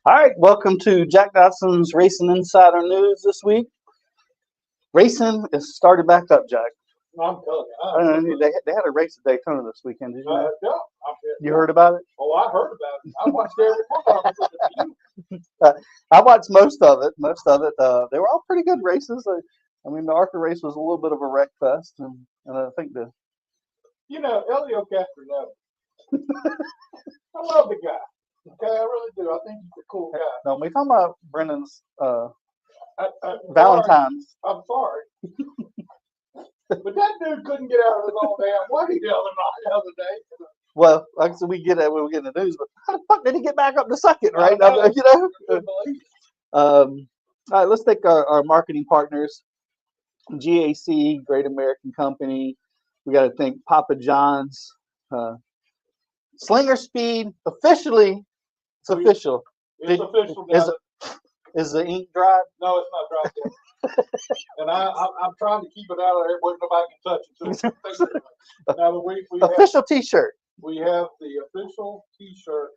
All right, welcome to Jack Dodson's Racing Insider News this week. Racing is started back up, Jack. I'm telling you. They had a race at Daytona this weekend. Did you know? Yeah, You heard about it? Oh, I heard about it. I watched every one of it. I watched most of it. They were all pretty good races. I mean, the ARCA race was a little bit of a wreck fest, and I think the Elio Castronelli. I love the guy. Okay, I really do. I think he's a cool guy. no, we talking about Brendan's Valentine's. Valentine's. I'm sorry. But that dude couldn't get out of his own damn way the other day. Well, like I said, we get it when we get in the news, but how the fuck did he get back up to second, right? All right, let's take our marketing partners. GAC, Great American Company. We got to thank Papa John's. Slinger Speed, officially, it's official. It's official. Is the ink dry? No, it's not dry yet. And I'm trying to keep it out of there where nobody can touch it. Now, we official T-shirt. We have the official T-shirt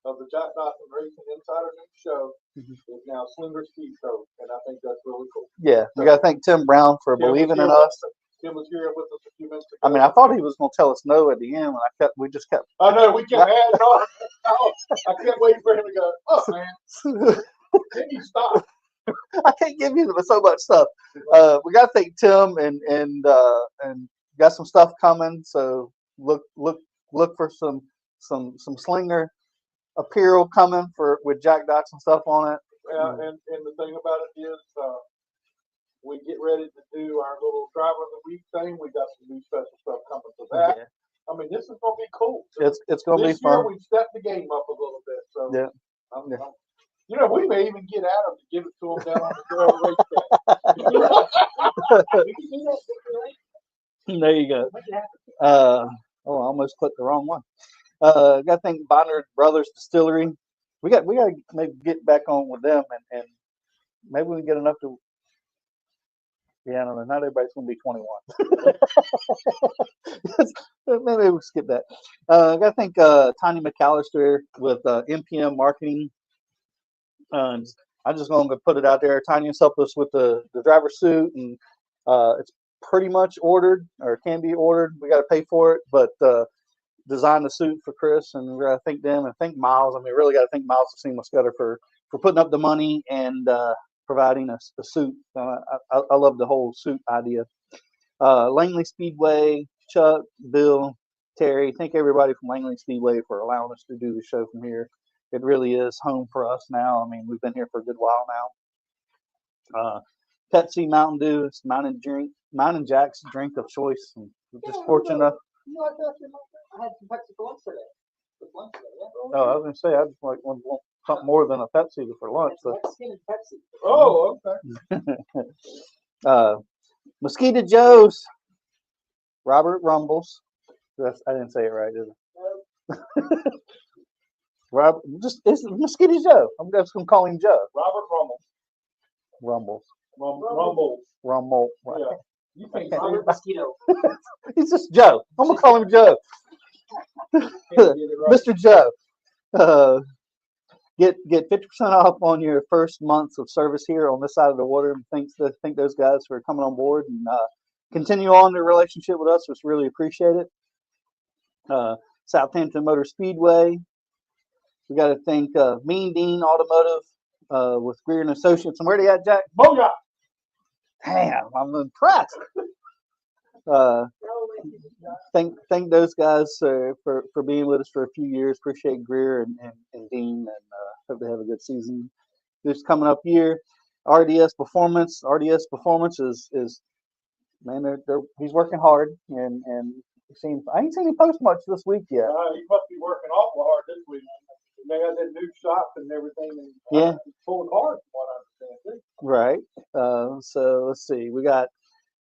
of the Jack Dodson Racing Insider News Show. Is now Slinger Speed Show, and I think that's really cool. Yeah, we got to thank Tim Brown for believing in us. Tim was here with us a few minutes ago. I mean, I thought he was going to tell us no at the end, and we just kept. Oh no, we kept adding on. I kept waiting for him to go. Oh man, can you stop? I can't give you so much stuff. We got to thank Tim and got some stuff coming. So look for some Slinger apparel coming with Jack Dodson stuff on it. And the thing about it is, we get ready to do our little driver of the week thing. We got some new special stuff coming for that. Yeah. I mean, this is gonna be cool. It's gonna be fun. This year we've stepped the game up a little bit. So yeah. We may even get Adam to give it to him down on the racetrack. We can do that. There you go. I almost clicked the wrong one. Got to thank Bonner Brothers Distillery. We got to maybe get back on with them and maybe we can get enough to. Yeah, I don't know. Not everybody's going to be 21. Maybe we'll skip that. I got to thank Tiny McAllister with MPM Marketing. I'm just going to put it out there. Tiny has helped us with the driver suit, and it's pretty much ordered or can be ordered. We got to pay for it, but designed the suit for Chris, and we got to thank them and thank Miles. I mean, really got to thank Miles of Seamless Gutter for putting up the money and providing us a suit. I love the whole suit idea. Langley Speedway, Chuck, Bill, Terry, thank everybody from Langley Speedway for allowing us to do the show from here. It really is home for us now. I mean, we've been here for a good while now. Pepsi, Mountain Dew, it's Mountain Jack's drink of choice. And we're just fortunate enough. I had some Pepsi for lunch today. Oh, I was going to say, I just want something more than a Pepsi for lunch. So. Pepsi. Oh, okay. Mosquito Joe's, Robert Rumbles. I didn't say it right, did I? It's Mosquito Joe. I'm just going to call him Joe. Robert Rumbles. Rumble. Right. Yeah. You think Robert Mosquito? He's just Joe. I'm going to call him Joe. Mr. Joe. Get 50% off on your first months of service here on this side of the water. And thank those guys for coming on board and continue on the relationship with us. Just really appreciate it. Southampton Motor Speedway. We got to thank Mean Dean Automotive with Greer and Associates. And where they at, Jack? Booyah! Damn, I'm impressed. Thank those guys for being with us for a few years. Appreciate Greer and Dean, and hope they have a good season this coming up year. RDS Performance is man, he's working hard, and I ain't seen him post much this week yet. He must be working awful hard this week. They had that new shop and everything. And, yeah, he's pulling hard, from what I understand. Right. So let's see. We got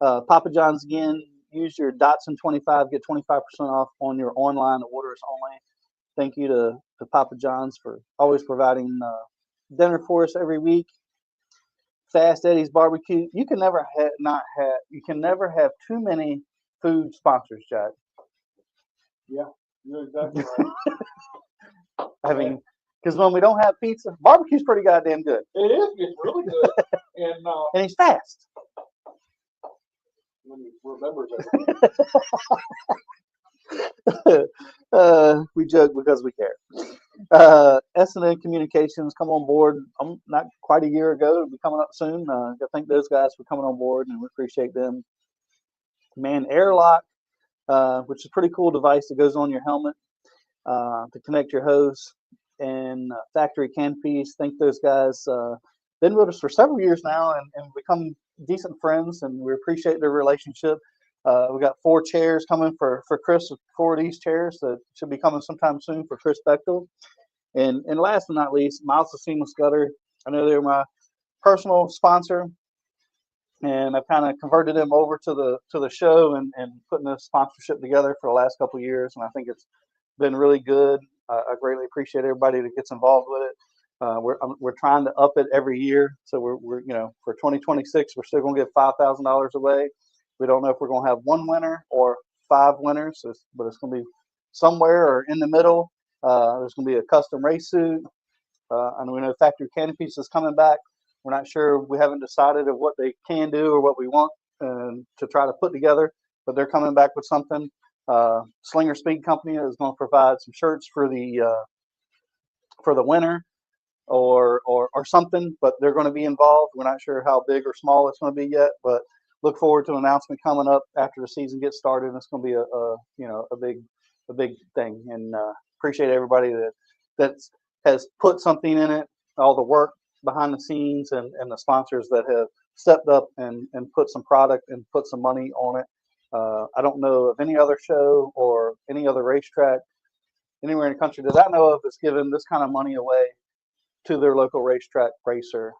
Papa John's again. Use your Dotson 25, get 25% off on your online orders only. Thank you to Papa John's for always providing dinner for us every week. Fast Eddie's Barbecue. You can never have too many food sponsors, Jack. Yeah, you're exactly right. I mean, Because when we don't have pizza, barbecue's pretty goddamn good. It is. It's really good. And he's fast. When you remember that. We joke because we care. S&N Communications come on board not quite a year ago. It'll be coming up soon. I thank those guys for coming on board, and we appreciate them. Man, Airlock, which is a pretty cool device that goes on your helmet to connect your hose, and Factory Canopies. Thank those guys. Been with us for several years now and become decent friends, and we appreciate their relationship. We got 4 chairs coming for Chris, 4 of these chairs that should be coming sometime soon for Chris Bechtel. And last but not least, Miles of Seamless Gutter. I know they're my personal sponsor, and I've kind of converted them over to the show and putting this sponsorship together for the last couple of years, and I think it's been really good. I greatly appreciate everybody that gets involved with it. We're trying to up it every year, so we're for 2026 we're still gonna give $5,000 away. We don't know if we're gonna have 1 winner or 5 winners, but it's gonna be somewhere or in the middle. There's gonna be a custom race suit. And we know Factory Canopies is coming back. We're not sure. We haven't decided of what they can do or what we want to try to put together, but they're coming back with something. Slinger Speed Company is going to provide some shirts for the winner or something, but they're going to be involved. We're not sure how big or small it's going to be yet, but look forward to an announcement coming up after the season gets started. And it's going to be a big thing, and appreciate everybody that has put something in it, all the work behind the scenes, and the sponsors that have stepped up and put some product and put some money on it. I don't know of any other show or any other racetrack anywhere in the country that I know of that's given this kind of money away to their local racetrack racer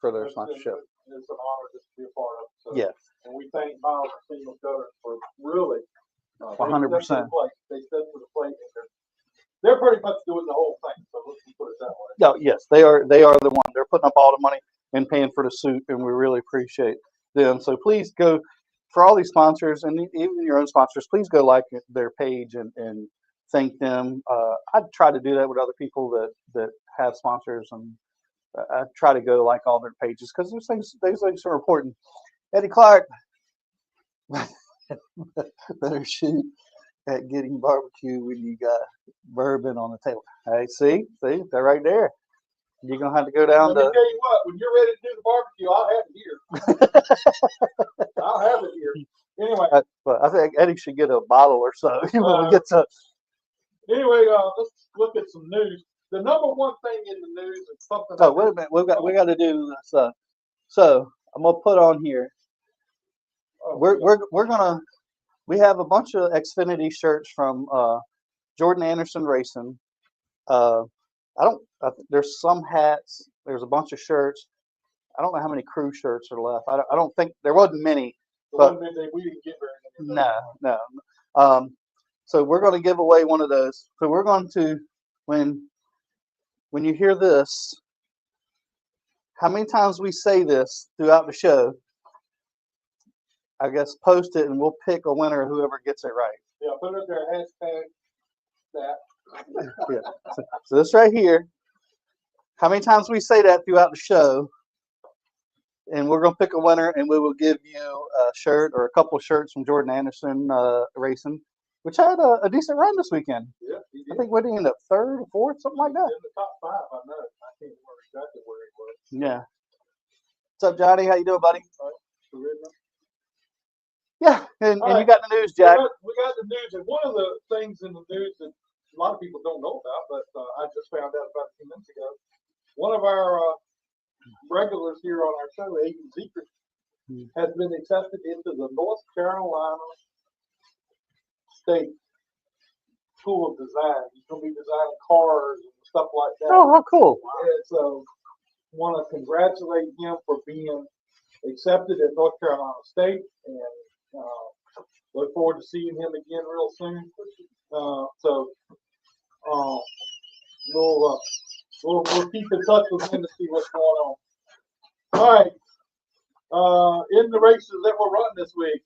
for their sponsorship. It's an honor just to be a part of it. So, yes. And we thank Miles and Seamless Gutter for really 100%. They stepped to the plate, and they're pretty much doing the whole thing. So let's put it that way. No, yes, they are the one. They're putting up all the money and paying for the suit, and we really appreciate them. So please go, for all these sponsors and even your own sponsors, please go like their page and thank them. I try to do that with other people that have sponsors, and I try to go like all their pages because those things are important. Eddie Clark, better shoot at getting barbecue when you got bourbon on the table. Hey, see, they're right there. You're gonna have to go down Let me tell you what, when you're ready to do the barbecue, I'll have it here. I'll have it here. Anyway, but I think Eddie should get a bottle or so. Anyway, let's look at some news. The number one thing in the news is something. Oh, wait a minute. We got to do this. So I'm gonna put on here. We have a bunch of Xfinity shirts from Jordan Anderson Racing. There's some hats. There's a bunch of shirts. I don't know how many crew shirts are left. I don't think there wasn't many. But we didn't get very many. No. So we're going to give away one of those. So we're going to, when you hear this, how many times we say this throughout the show, I guess post it and we'll pick a winner of whoever gets it right. Yeah, put it there, hashtag that. Yeah. So this right here, how many times we say that throughout the show, and we're going to pick a winner, and we will give you a shirt or a couple of shirts from Jordan Anderson Racing, which had a decent run this weekend. Yeah, he did. I think what did he end up, 3rd or 4th, something like that. In the top 5, I know. I can't remember exactly where he was. Yeah. What's up, Johnny? How you doing, buddy? Yeah, and you got the news, Jack. We got the news, and one of the things in the news that a lot of people don't know about, but I just found out about a few minutes ago. One of our regulars here on our show, Agent Secret, has been accepted into the North Carolina State School of Design. He's going to be designing cars and stuff like that. Oh, how cool. And so want to congratulate him for being accepted at North Carolina State, and look forward to seeing him again real soon. We'll keep in touch with him to see what's going on. All right. In the races that were run this week,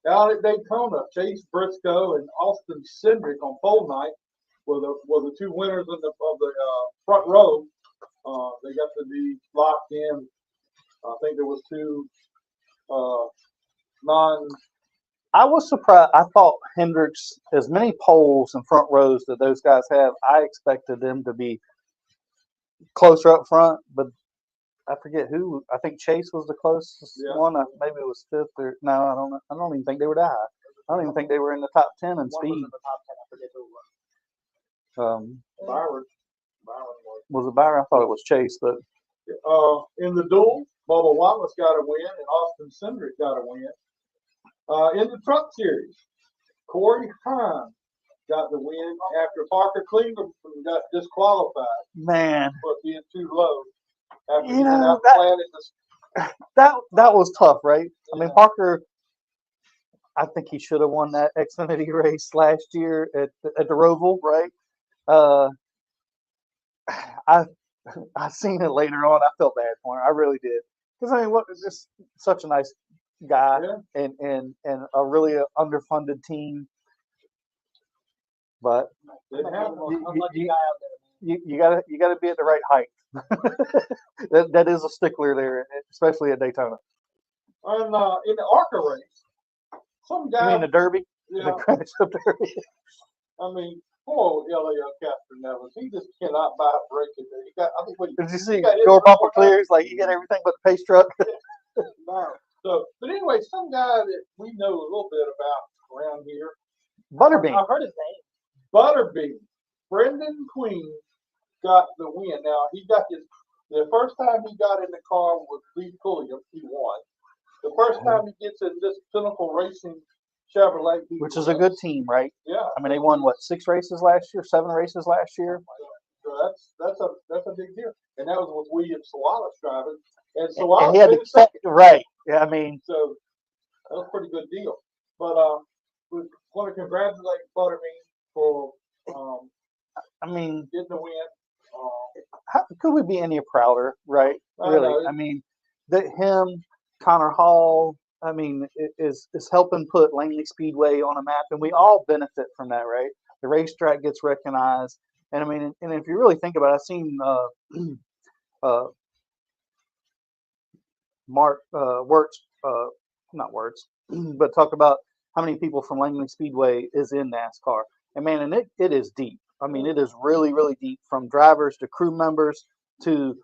out at Daytona, Chase Briscoe and Austin Cindric on pole night were the two winners of the front row. They got to be locked in. I think there was two non. I was surprised. I thought Hendricks, as many poles and front rows that those guys have, I expected them to be closer up front, but I forget who. I think Chase was the closest one. Maybe it was fifth or no. I don't know. I don't even think they were that high. I don't even think they were in the top 10 in speed. Was in the top 10. I forget who it was. Byron. Was it Byron? I thought it was Chase, but in the duel, Bubba Wallace got a win, and Austin Cindric got a win. In the truck series, Corey Hahn got the win after Parker Cleveland got disqualified. Man, for being too low. After you know that was tough, right? Yeah. I mean, Parker. I think he should have won that Xfinity race last year at the Roval, right? I seen it later on. I felt bad for him. I really did, because I mean, what is just such a nice guy, and a really underfunded team. But you gotta be at the right height. that is a stickler there, especially at Daytona. And in the ARCA race, some guy. You mean the Derby? Yeah. The crash of Derby. I mean, poor LAO Captain Nevins. He just cannot buy a break in there. He got. I think what did you see? Door bumper clears, like he got everything but the pace truck. No. So, but anyway, some guy that we know a little bit about around here. Butterbean. I heard his name. Butterbean. Brendan Queen got the win. Now he got the first time he got in the car with Lee Pulliam, he won. The first time he gets in this Pinnacle Racing Chevrolet, which is a good team, right? Yeah. I mean, they won what, 6 races last year, 7 races last year. So that's a big deal, and that was with William Sawalas driving, and he had to second, right? Yeah, I mean, so that was a pretty good deal. But we want to congratulate Butterbean for I mean, getting the win. How could we be any prouder, right? Really, I mean, that him, Connor Hall, I mean, is helping put Langley Speedway on a map, and we all benefit from that, right? The racetrack gets recognized, and I mean, and if you really think about it, I've seen Mark not Words, but talk about how many people from Langley Speedway is in NASCAR, and man, and it is deep. I mean, it is really, really deep, from drivers to crew members to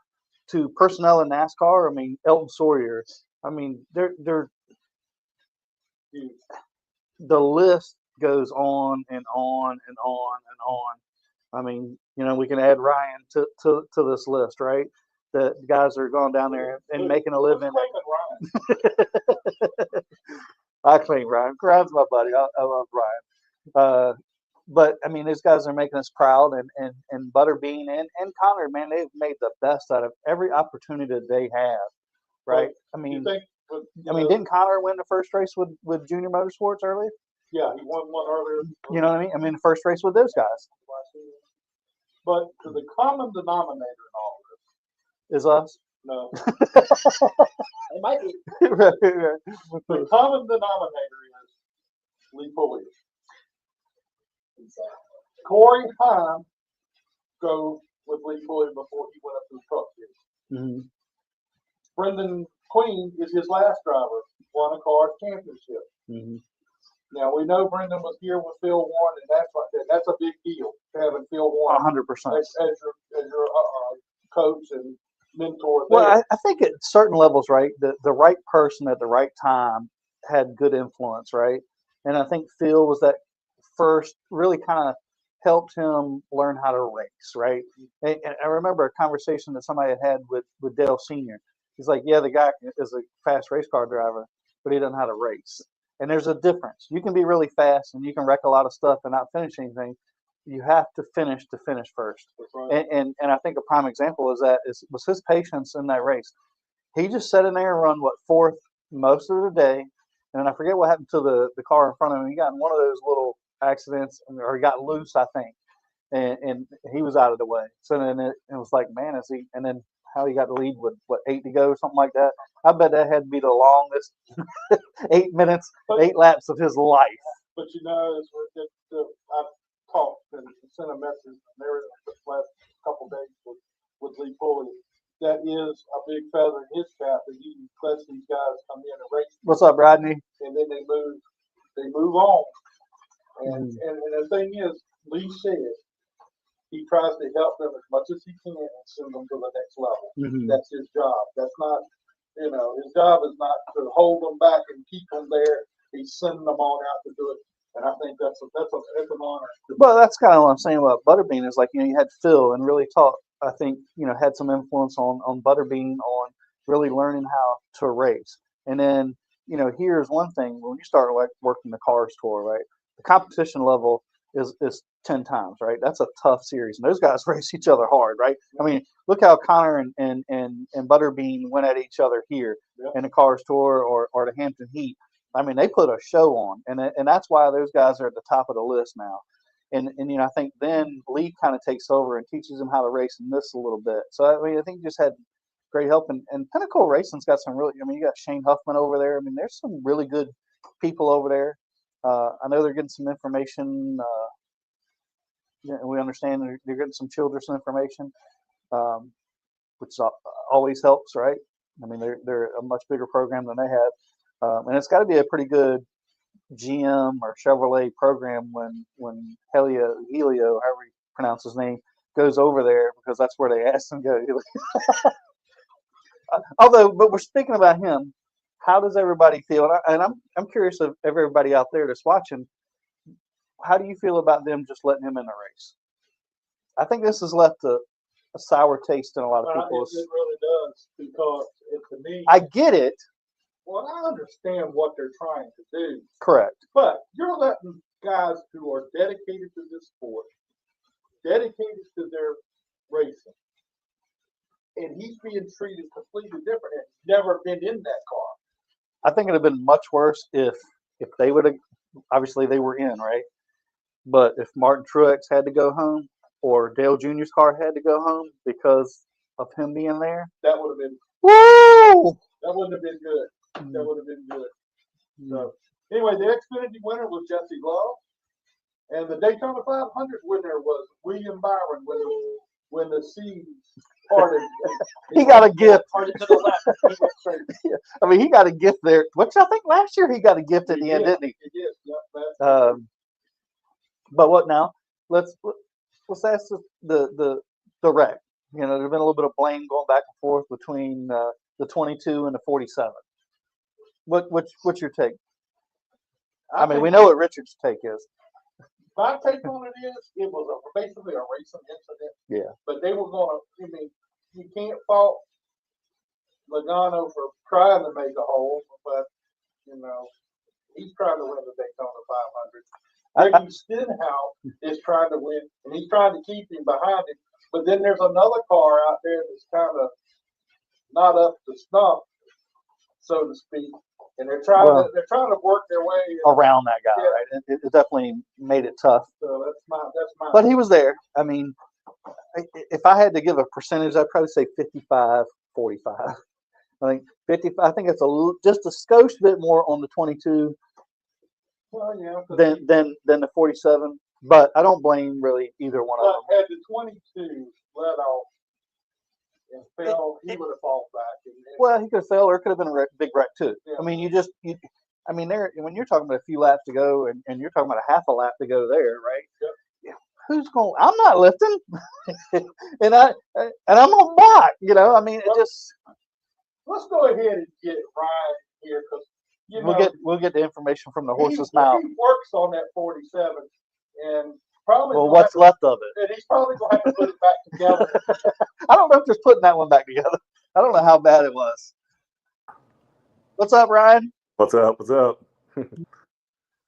personnel in NASCAR. I mean, Elton Sawyer. I mean, the list goes on and on and on and on. I mean, you know, we can add Ryan to this list, right? The guys are going down there and making a living. I claim Ryan. Ryan's my buddy. I love Ryan. But I mean, these guys are making us proud, and Butterbean and Connor, man, they've made the best out of every opportunity that they have, right? I mean, didn't Connor win the first race with Junior Motorsports earlier? Yeah, he won one earlier. You know what I mean? I mean, the first race with those guys. But the common denominator in all this is us. No, it might be. The common denominator is Lee Pulliam. Corey Hahn go with Lee Pulliam before he went up to the truck series. Brendan Queen is his last driver, won a car championship. Now we know Brendan was here with Phil Warren, and that's a big deal, having Phil Warren 100% as your coach and mentor. Well, I think at certain levels, right, the right person at the right time had good influence, right? And I think Phil was that first, really kind of helped him learn how to race, right? And I remember a conversation that somebody had with Dale Sr. He's like, yeah, the guy is a fast race car driver, but he doesn't know how to race. And there's a difference. You can be really fast and you can wreck a lot of stuff and not finish anything. You have to finish first. Right. And I think a prime example was was his patience in that race. He just sat in there and run fourth most of the day. And I forget what happened to the car in front of him. He got in one of those little accidents, or he got loose, I think, and he was out of the way. So then it was like, man, and then how he got the lead with 8 to go, something like that. I bet that had to be the longest 8 minutes, 8 laps of his life. But you know, I've talked and sent a message, and there the last couple days with Lee Pulley. That is a big feather in his cap, and he lets these guys come in and race. What's up, Rodney? And then they move on. And the thing is, Lee said he tries to help them as much as he can and send them to the next level. That's his job. That's not, his job is not to hold them back and keep them there. He's sending them on out to do it. And I think that's an honor. Well, that's kind of what I'm saying about Butterbean is like, you had Phil and really taught, I think, had some influence on Butterbean on really learning how to race. And then, here's one thing, when you start like working the cars tour, right, the competition level is 10 times, right? That's a tough series. And those guys race each other hard, right? I mean, look how Connor and Butterbean went at each other here in the cars tour or the Hampton Heat. I mean, they put a show on, and that's why those guys are at the top of the list now. And I think then Lee kind of takes over and teaches them how to race in this a little bit. So I mean, I think just had great help, and Pinnacle Racing's got some really. I mean, you got Shane Huffman over there. I mean, there's some really good people over there. I know they're getting some information. We understand they're getting some Childress information, which always helps, right? I mean, they're a much bigger program than they have, and it's got to be a pretty good GM or Chevrolet program when Helio, however you pronounce his name, goes over there, because that's where they asked him to go. But we're speaking about him. How does everybody feel? And I'm curious of everybody out there that's watching. How do you feel about them just letting him in the race? I think this has left a sour taste in a lot of people's. It really does, because to me, I get it. Well, I understand what they're trying to do. Correct. But you're letting guys who are dedicated to this sport, dedicated to their racing, and he's being treated completely different and never been in that car. I think it would have been much worse if they would have. Obviously, they were in, right? But if Martin Truex had to go home, or Dale Jr.'s car had to go home because of him being there, that would have been. Woo! That wouldn't have been good. That would have been good. So anyway, the Xfinity winner was Jesse Love, and the Daytona 500 winner was William Byron when the seas parted. He got a gift. Parted to the left. He went straight. I mean, he got a gift there, which I think last year he got a gift at the end, didn't he? He did. Yep, but what now? Let's ask the wreck. There's been a little bit of blame going back and forth between the 22 and the 47. What's your take? I mean, we know what Richard's take is. My take on it is, it was basically a racing incident. Yeah. But they were going to. I mean, you can't fault Logano for trying to make a hole, but he's trying to win the Daytona 500. Ricky Stenhouse is trying to win, and he's trying to keep him behind him. But then there's another car out there that's kind of not up to snuff, so to speak, and they're trying to work their way around that guy, right? It definitely made it tough. So that's my. But he was there. I mean, if I had to give a percentage, I'd probably say 55-45. I think 55. I think it's just a skosh bit more on the 22. Well, yeah. Than the 47. But I don't blame really either one of them. Had the 22 let off and fell, he would have fallen back. Well, he could have fell, or it could have been a big wreck too. Yeah. I mean, when you're talking about a few laps to go, and you're talking about a half a lap to go there, right? Yep. Yeah. Who's going? I'm not lifting, and I'm on block. I mean, it just. Let's go ahead and get Ryan here, because we'll get the information from the horse's mouth. He works on that 47, and probably. Well, what's left of it? And he's probably going to have to put it back together. I don't know if just putting that one back together. I don't know how bad it was. What's up, Ryan? What's up? What's up? And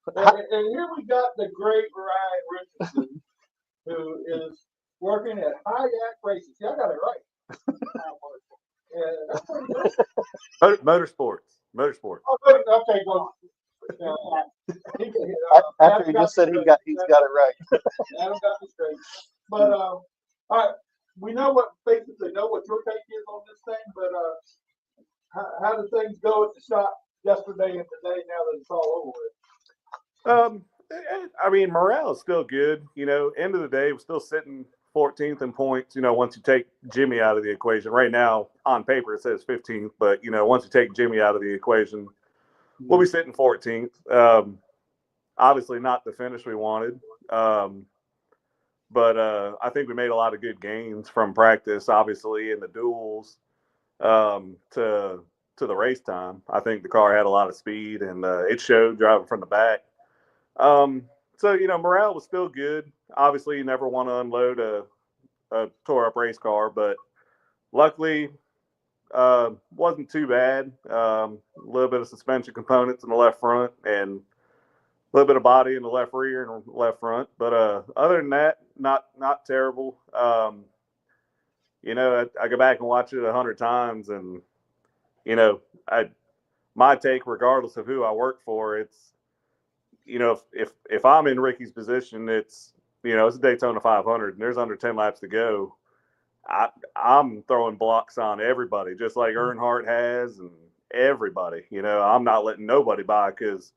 here we got the great Ryan Richardson, who is working at Hayek Racing. See, I got it right. Yeah, that's pretty good. Motorsports. Oh, okay, well, after he just said he's got it right. Adam got me straight. But all right, we basically know what your take is on this thing. But how did things go at the shop yesterday and today? Now that it's all over with. I mean, morale is still good. You know, end of the day, we're still sitting 14th in points. You know, once you take Jimmy out of the equation, right now on paper it says 15th, but you know, once you take Jimmy out of the equation, we'll be sitting 14th. Obviously, not the finish we wanted, but I think we made a lot of good gains from practice. Obviously, in the duels to the race time, I think the car had a lot of speed, and it showed driving from the back. So, you know, morale was still good. Obviously, you never want to unload a tore up race car, but luckily, wasn't too bad. A little bit of suspension components in the left front and a little bit of body in the left rear and left front. But other than that, not terrible. You know, I go back and watch it 100 times, and you know, my take, regardless of who I work for, it's, you know, if I'm in Ricky's position, it's, you know, it's a Daytona 500 and there's under 10 laps to go. I'm throwing blocks on everybody, just like Earnhardt has, and everybody. You know, I'm not letting nobody by, because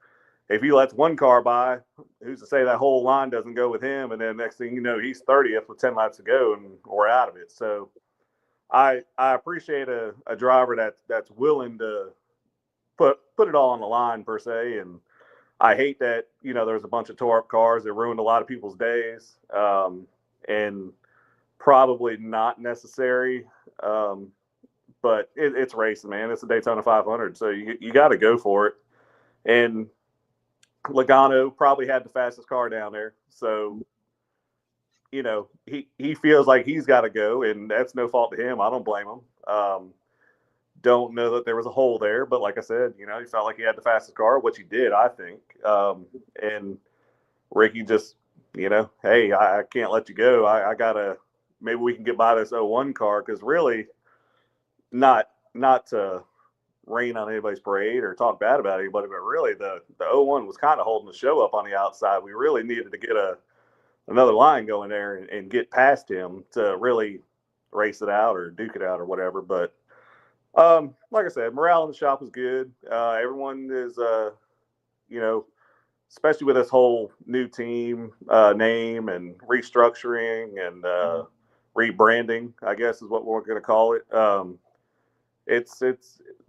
if he lets one car by, who's to say that whole line doesn't go with him? And then next thing you know, he's 30th with 10 laps to go, and we're out of it. So I appreciate a driver that's willing to put it all on the line, per se. And I hate that, you know, there's a bunch of tore up cars that ruined a lot of people's days, and probably not necessary. But it's racing, man. It's a Daytona 500, so you got to go for it. And Logano probably had the fastest car down there, so you know he feels like he's got to go, and that's no fault to him. I don't blame him. Don't know that there was a hole there, but like I said, you know, he felt like he had the fastest car, which he did, I think. And Ricky just, you know, hey, I can't let you go. I gotta, maybe we can get by this 01 car, because really, not to rain on anybody's parade or talk bad about anybody, but really the 01 was kind of holding the show up on the outside. We really needed to get another line going there and get past him to really race it out or duke it out or whatever. But like I said, morale in the shop was good. Everyone is, you know, especially with this whole new team name and restructuring and rebranding, I guess is what we're going to call it. It's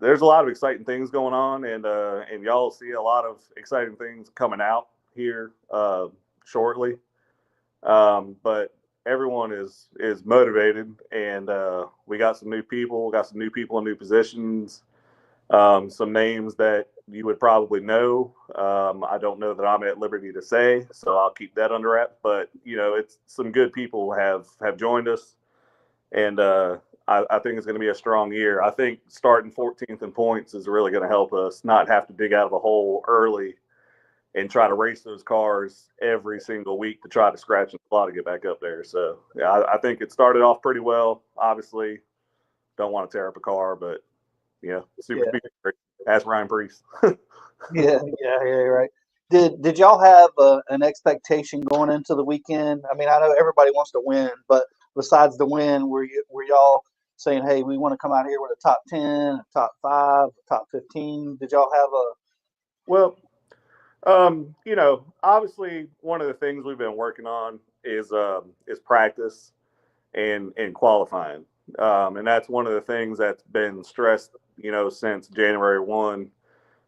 there's a lot of exciting things going on, and y'all see a lot of exciting things coming out here shortly. But everyone is motivated, and we got some new people. We got some new people in new positions. Some names that you would probably know. I don't know that I'm at liberty to say, so I'll keep that under wraps. But you know, it's some good people have joined us, and I think it's going to be a strong year. I think starting 14th in points is really going to help us not have to dig out of a hole early and try to race those cars every single week to try to scratch and claw to get back up there. So yeah, I think it started off pretty well. Obviously, don't want to tear up a car, but yeah, super speed. Ask Ryan Priest. yeah, right. Did y'all have an expectation going into the weekend? I mean, I know everybody wants to win, but besides the win, were y'all saying, hey, we want to come out here with a top 10, a top 5, a top 15? Did y'all have a? Well, you know, obviously one of the things we've been working on is practice and qualifying. And that's one of the things that's been stressed, you know, since January 1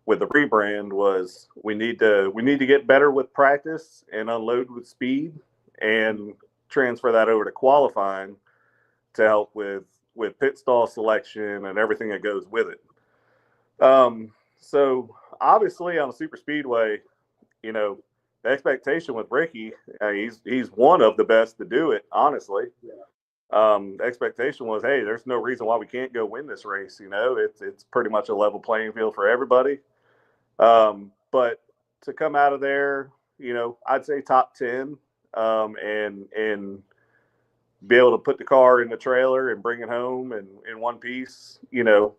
with the rebrand, was we need to get better with practice and unload with speed and transfer that over to qualifying to help with pit stall selection and everything that goes with it. So obviously on a super speedway, you know, the expectation with Ricky, he's one of the best to do it, honestly. The expectation was, hey, there's no reason why we can't go win this race. You know, it's pretty much a level playing field for everybody. But to come out of there, you know, I'd say top 10, and be able to put the car in the trailer and bring it home and in one piece, you know,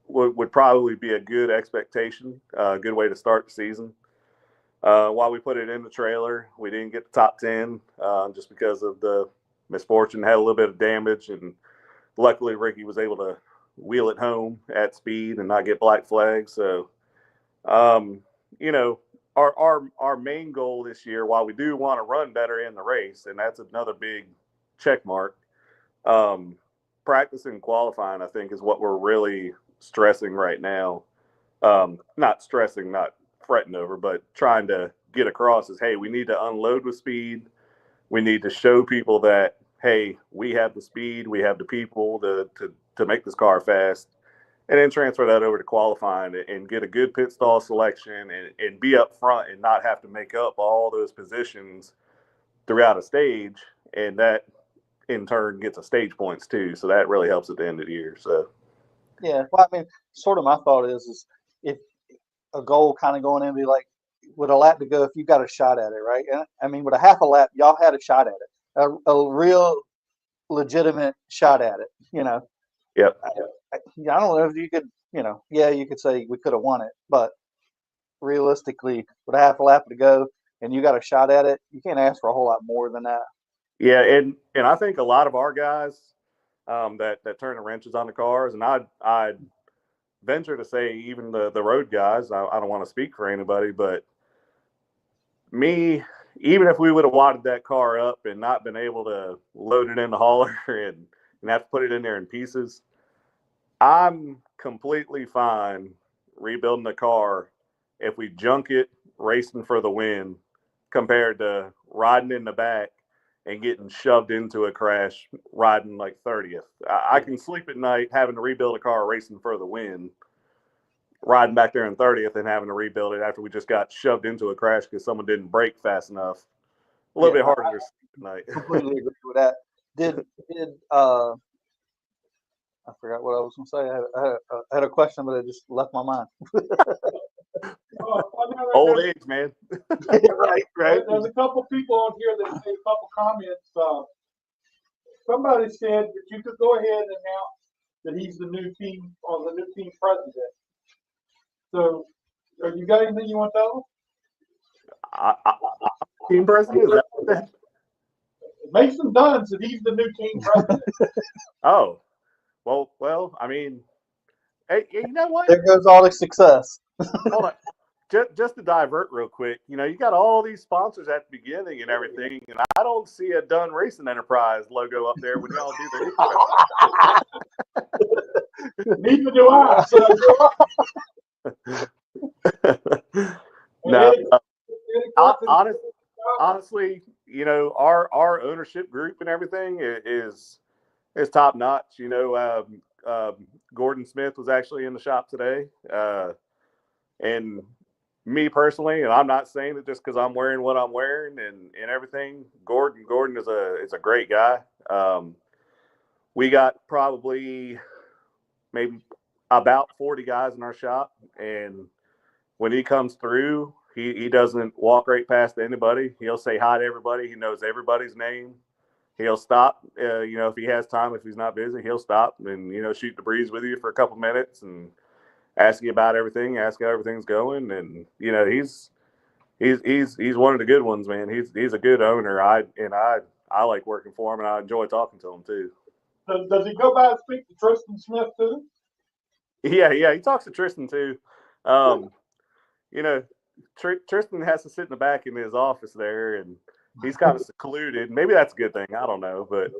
would probably be a good expectation, a good way to start the season. While we put it in the trailer, we didn't get the top 10 just because of the misfortune, had a little bit of damage, and luckily Ricky was able to wheel it home at speed and not get black flags. So, you know, our main goal this year, while we do want to run better in the race, and that's another big check mark, practicing qualifying, I think, is what we're really stressing right now. Not stressing, not fretting over, but trying to get across is, hey, we need to unload with speed. We need to show people that, hey, we have the speed, we have the people to make this car fast, and then transfer that over to qualifying and get a good pit stall selection and be up front and not have to make up all those positions throughout a stage. And that in turn gets us stage points too. So that really helps at the end of the year. So Yeah, well, I mean, sort of my thought is if a goal kind of going in be like with a lap to go, if you got a shot at it, right? And I mean, with a half a lap, y'all had a shot at it, a real legitimate shot at it. You know, yep. I don't know if you could, yeah, you could say we could have won it, but realistically, with a half a lap to go and you got a shot at it, you can't ask for a whole lot more than that. Yeah, and I think a lot of our guys that turn the wrenches on the cars, and I'd venture to say even the road guys, I don't want to speak for anybody, but me, even if we would have wadded that car up and not been able to load it in the hauler and have to put it in there in pieces, I'm completely fine rebuilding the car if we junk it racing for the win compared to riding in the back and getting shoved into a crash riding like 30th. I can sleep at night having to rebuild a car racing for the win, riding back there in 30th and having to rebuild it after we just got shoved into a crash because someone didn't brake fast enough. A little bit harder to sleep at night. Completely agree with that. Did I forgot what I was going to say. I had a question, but it just left my mind. Old age, man. Right. There's a couple people on here that made a couple comments. Somebody said that you could go ahead and announce that he's the new team president. So, you got anything you want to tell them? Team president? Is that what that? Mason Dunn said he's the new team president. Oh, well. I mean, hey, you know what? There goes all the success. Hold on. Just to divert real quick, you got all these sponsors at the beginning and everything, and I don't see a Dunn Racing Enterprise logo up there when y'all do the Neither do I. No, honestly, our ownership group and everything is top notch. Gordon Smith was actually in the shop today, and me personally, and I'm not saying it just because I'm wearing what I'm wearing and everything. Gordon is a great guy. We got probably maybe about 40 guys in our shop, and when he comes through, he doesn't walk right past anybody. He'll say hi to everybody. He knows everybody's name. He'll stop, if he has time. If he's not busy, he'll stop and shoot the breeze with you for a couple minutes and ask you about everything, ask how everything's going. And he's one of the good ones, man. He's a good owner. I like working for him, and I enjoy talking to him too. Does he go by and speak to Tristan Smith too? Yeah, he talks to Tristan too. Tristan has to sit in the back in his office there, and he's kind of secluded. Maybe that's a good thing. I don't know, but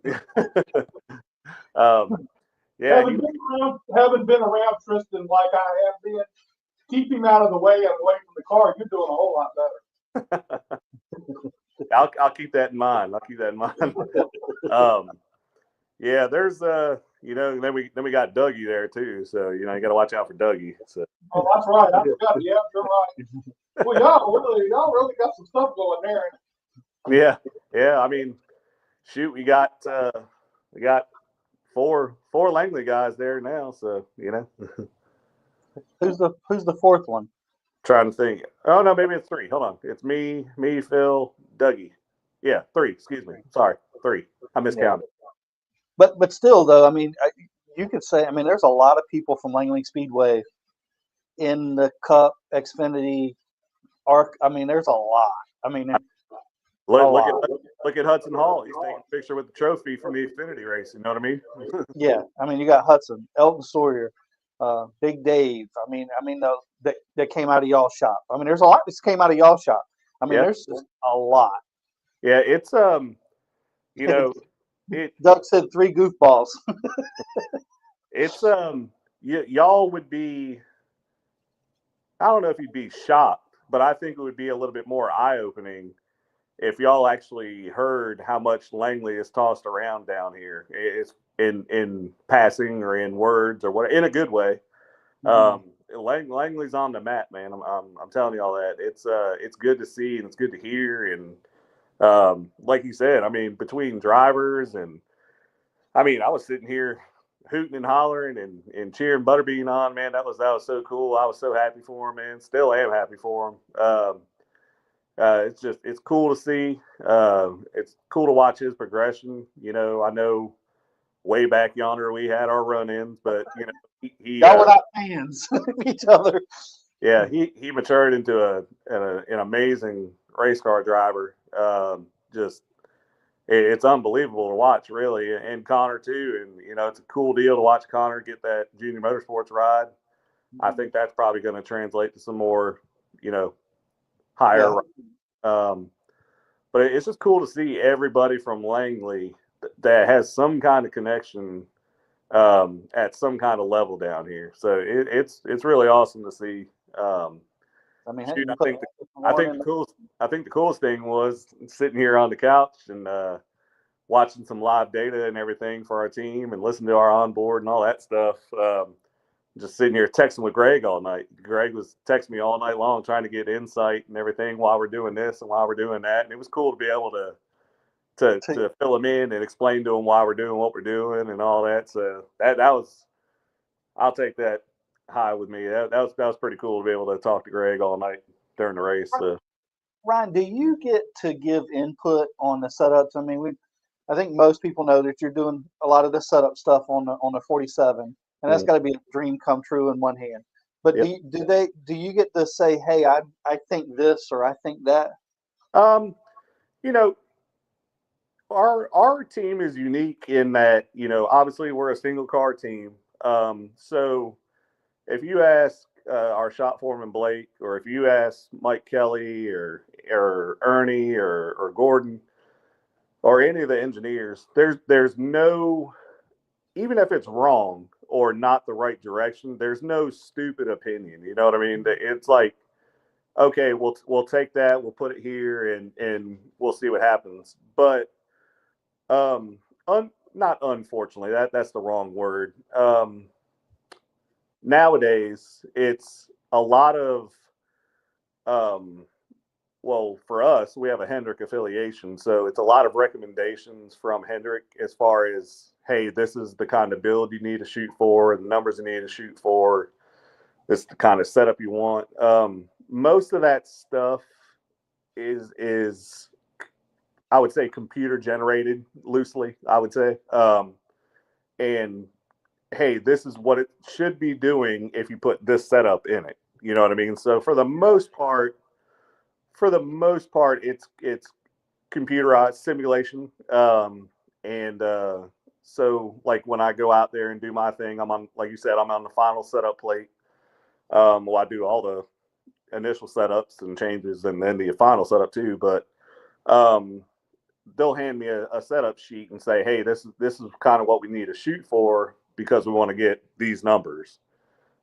yeah. Haven't been around Tristan like I have been. Keep him out of the way and away from the car. You're doing a whole lot better. I'll keep that in mind. Yeah, there's then we got Dougie there too. So you got to watch out for Dougie. So. Oh, that's right. I forgot. Yeah, you're right. Well, y'all really got some stuff going there. Yeah. I mean, shoot, we got four Langley guys there now. So Who's the fourth one? Trying to think. Oh no, maybe it's three. Hold on. It's me, Phil, Dougie. Yeah, three. Excuse me. Sorry, three. I miscounted. But still, though, I mean, you could say, I mean, there's a lot of people from Langley Speedway in the Cup, Xfinity, ARC. I mean, there's a lot. I mean, look at Hudson Hall. He's taking a picture with the trophy from the Xfinity race. You know what I mean? Yeah. I mean, you got Hudson, Elton Sawyer, Big Dave. That came out of y'all shop. I mean, there's a lot that came out of y'all shop. I mean, Yeah. there's just a lot. Yeah, it's you know, Doug said 3 goofballs. it's y'all would be, I don't know if you'd be shocked, but I think it would be a little bit more eye-opening if y'all actually heard how much Langley is tossed around down here. It's in passing or in words or what, in a good way. Langley's on the map, man. I'm telling you all that. It's good to see and it's good to hear. And like you said, I mean, between drivers and, I mean, I was sitting here hooting and hollering and cheering Butterbean on, man. That was so cool. I was so happy for him, man. Still am happy for him. It's cool to see. It's cool to watch his progression. You know, I know way back yonder we had our run-ins, but you know, y'all were not fans of each other. Yeah, he matured into an amazing race car driver. It's unbelievable to watch, really, and Connor too. And you know, it's a cool deal to watch Connor get that junior motorsports ride. I think that's probably going to translate to some more, you know, higher. Yeah. But it's just cool to see everybody from Langley that has some kind of connection at some kind of level down here. So it's really awesome to see. I mean, shoot, I think the coolest thing was sitting here on the couch and watching some live data and everything for our team and listening to our onboard and all that stuff. Just sitting here texting with Greg all night. Greg was texting me all night long trying to get insight and everything while we're doing this and while we're doing that. And it was cool to be able to fill him in and explain to him why we're doing what we're doing and all that. So that was, I'll take that high with me. That was pretty cool to be able to talk to Greg all night during the race. So. Ryan, do you get to give input on the setups? I mean, I think most people know that you're doing a lot of the setup stuff on the 47, and that's got to be a dream come true in one hand. But yep. do you get to say, hey, I think this or I think that? You know, our team is unique in that, you know, obviously we're a single car team. So if you ask our shop foreman Blake, or if you ask Mike Kelly or Ernie or Gordon or any of the engineers, there's no, even if it's wrong or not the right direction, there's no stupid opinion. You know what I mean? It's like, okay, we'll take that, we'll put it here, and we'll see what happens. But not unfortunately, that's the wrong word. Nowadays, it's a lot of, well, for us, we have a Hendrick affiliation, so it's a lot of recommendations from Hendrick as far as, hey, this is the kind of build you need to shoot for, the numbers you need to shoot for, this is the kind of setup you want. Most of that stuff is I would say computer generated loosely, I would say. And hey, this is what it should be doing if you put this setup in it. You know what I mean? So for the most part, it's computerized simulation. So like when I go out there and do my thing, I'm on, like you said, I'm on the final setup plate. Well, I do all the initial setups and changes and then the final setup too. But they'll hand me a setup sheet and say, hey, this is kind of what we need to shoot for because we want to get these numbers.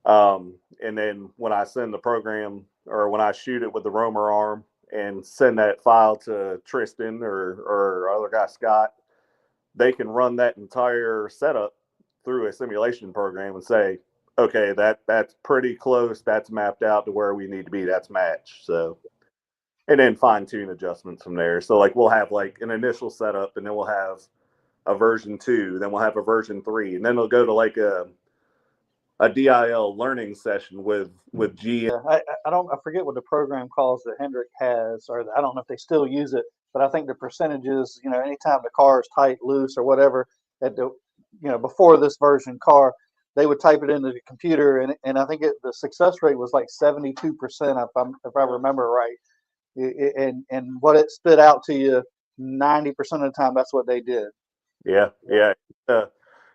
And then when I send the program, or when I shoot it with the roamer arm and send that file to Tristan or other guy, Scott, they can run that entire setup through a simulation program and say, okay, that's pretty close. That's mapped out to where we need to be. That's matched. So, and then fine tune adjustments from there. So like we'll have like an initial setup, and then we'll have a version 2, then we'll have a version 3, and then it'll go to like a DIL learning session with G. Yeah, I forget what the program calls that Hendrick has, or I don't know if they still use it, but I think the percentages, you know, anytime the car is tight, loose, or whatever, at the, you know, before this version car, they would type it into the computer, and I think the success rate was like 72%, if I remember right. And what it spit out to you, 90% of the time, that's what they did. Yeah.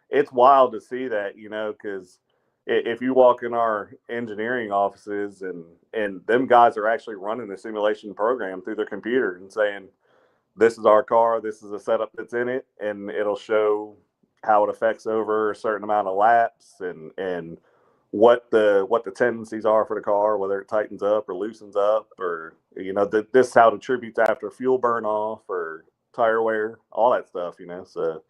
It's wild to see that, you know, because if you walk in our engineering offices and them guys are actually running the simulation program through their computer and saying, this is our car, this is the setup that's in it, and it'll show how it affects over a certain amount of laps and what the tendencies are for the car, whether it tightens up or loosens up, or this is how it attributes after fuel burn off or tire wear, all that stuff. So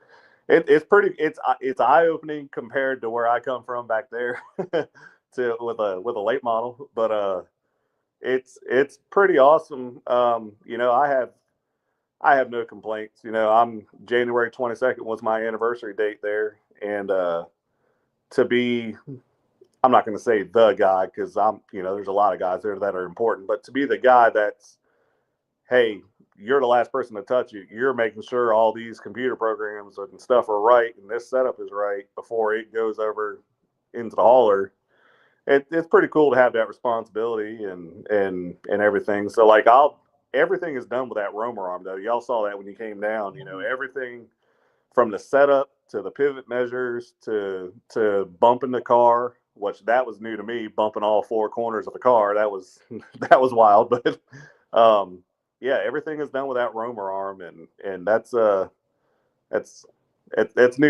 it's eye opening compared to where I come from back there to with a late model, but it's pretty awesome. I have no complaints. I'm January 22nd was my anniversary date there, and to be, I'm not going to say the guy because there's a lot of guys there that are important, but to be the guy that's, hey, you're the last person to touch it. You're making sure all these computer programs and stuff are right and this setup is right before it goes over into the hauler. It's pretty cool to have that responsibility and everything. So like everything is done with that roamer arm though. Y'all saw that when you came down. Everything from the setup to the pivot measures to bumping the car, which that was new to me, bumping all four corners of the car. That was wild, but yeah, everything is done with that roamer arm, and that's new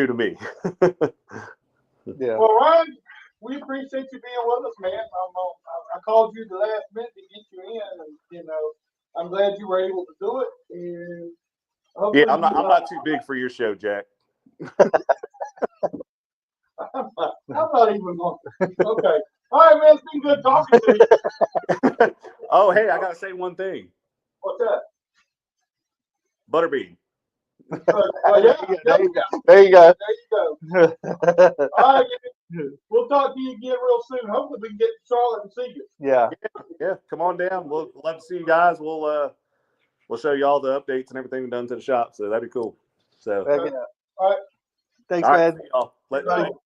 to me. Yeah. Well, Ryan, we appreciate you being with us, man. I called you the last minute to get you in, and I'm glad you were able to do it. And yeah, I'm not too big for your show, Jack. I'm not even going. Okay. All right, man. It's been good talking to you. Oh, hey, I gotta say one thing. What's that? Butterbean. Yeah, there you go. All right, we'll talk to you again real soon. Hopefully, we can get to Charlotte and see you. Yeah. Yeah. Come on down. We'll love to see you guys. We'll show you all the updates and everything we've done to the shop. So that'd be cool. So. All right. Thanks, all man. right, y'all.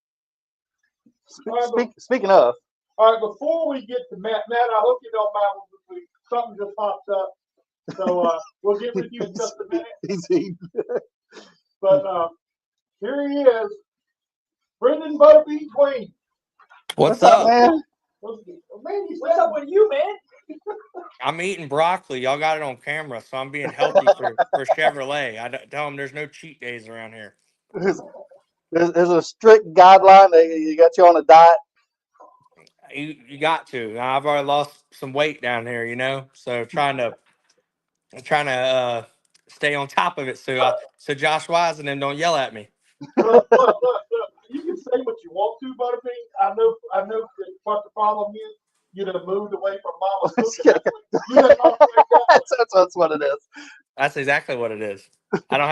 Speaking of. All right, before we get to Matt, I hope you don't mind. Something just popped up. So we'll get with you in just a minute. But here he is, Brendan Butterbean Queen. What's up, man? What's up with you, man? I'm eating broccoli. Y'all got it on camera, so I'm being healthy for Chevrolet. I tell them there's no cheat days around here. There's a strict guideline that you got you on a diet. You got to. I've already lost some weight down here, so trying to stay on top of it so Josh Wise and them don't yell at me. Look. You can say what you want to, Butterbean. I know what the problem is. You'd have moved away from Mama's cooking. That's what it is. That's exactly what it is. I don't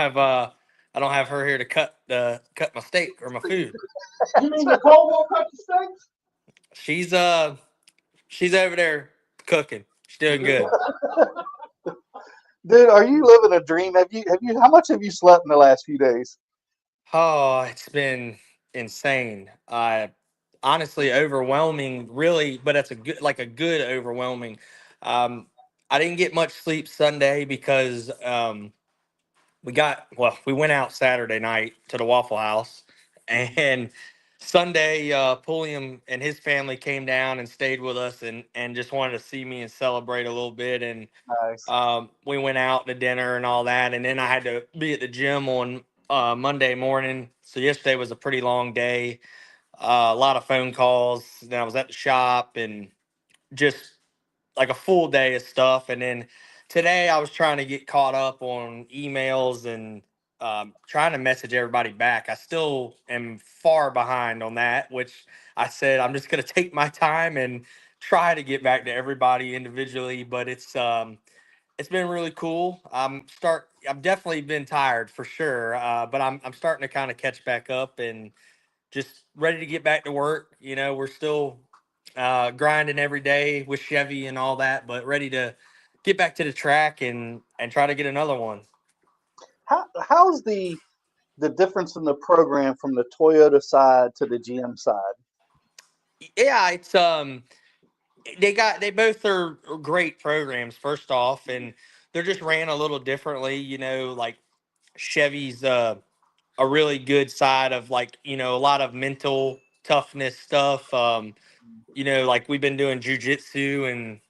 have her here to cut my steak or my food. You mean Nicole won't cut the steaks? She's over there cooking. She's doing good. Dude, are you living a dream? Have you how much have you slept in the last few days? Oh, it's been insane. Honestly overwhelming, really, but it's a good overwhelming. I didn't get much sleep Sunday because we went out Saturday night to the Waffle House, and Sunday Pulliam and his family came down and stayed with us and just wanted to see me and celebrate a little bit. And Nice. we went out to dinner and all that, and then I had to be at the gym on Monday morning. So yesterday was a pretty long day, a lot of phone calls. Then I was at the shop and just like a full day of stuff. And then today I was trying to get caught up on emails and trying to message everybody back. I still am far behind on that, which I said I'm just going to take my time and try to get back to everybody individually. But it's been really cool. I've definitely been tired for sure, but I'm starting to kind of catch back up and just ready to get back to work. We're still grinding every day with Chevy and all that, but ready to get back to the track and try to get another one. How's the difference in the program from the Toyota side to the GM side? Yeah, it's they both are great programs first off, and they're just ran a little differently. Like Chevy's a really good side of a lot of mental toughness stuff. Like we've been doing jujitsu and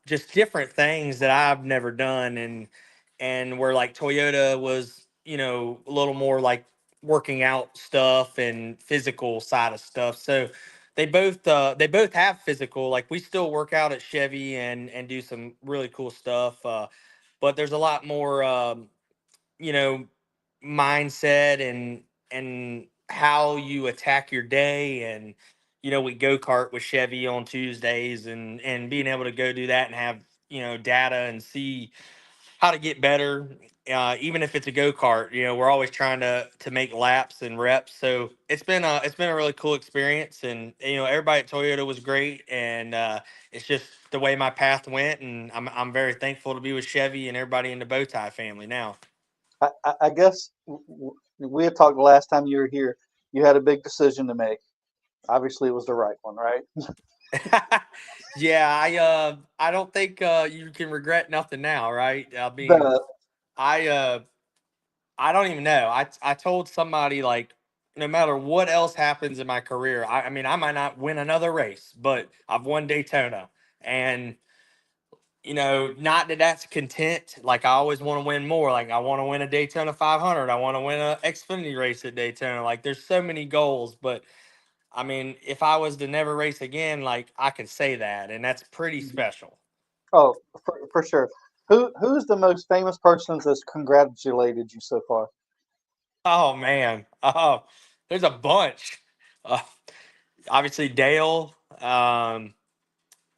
just different things that I've never done, and where like Toyota was, a little more like working out stuff and physical side of stuff. So they both have physical. Like we still work out at Chevy and do some really cool stuff. But there's a lot more. You know, mindset and how you attack your day. And we go kart with Chevy on Tuesdays, and being able to go do that and have data and see how to get better. Even if it's a go kart, we're always trying to make laps and reps. So it's been a really cool experience. And everybody at Toyota was great. And it's just the way my path went, and I'm very thankful to be with Chevy and everybody in the Bowtie family now. I guess we had talked the last time you were here. You had a big decision to make. Obviously, it was the right one, right? Yeah, I don't think you can regret nothing now, right? I mean, The I uh I don't even know. I told somebody, like, no matter what else happens in my career, I mean I might not win another race, but I've won Daytona. And not that that's content. Like I always want to win more. Like I want to win a Daytona 500. I want to win a Xfinity race at Daytona. Like there's so many goals, but I mean, if I was to never race again, like I could say that, and that's pretty special. oh, for sure. Who's the most famous person that's congratulated you so far? Oh man, there's a bunch. Uh, Obviously Dale.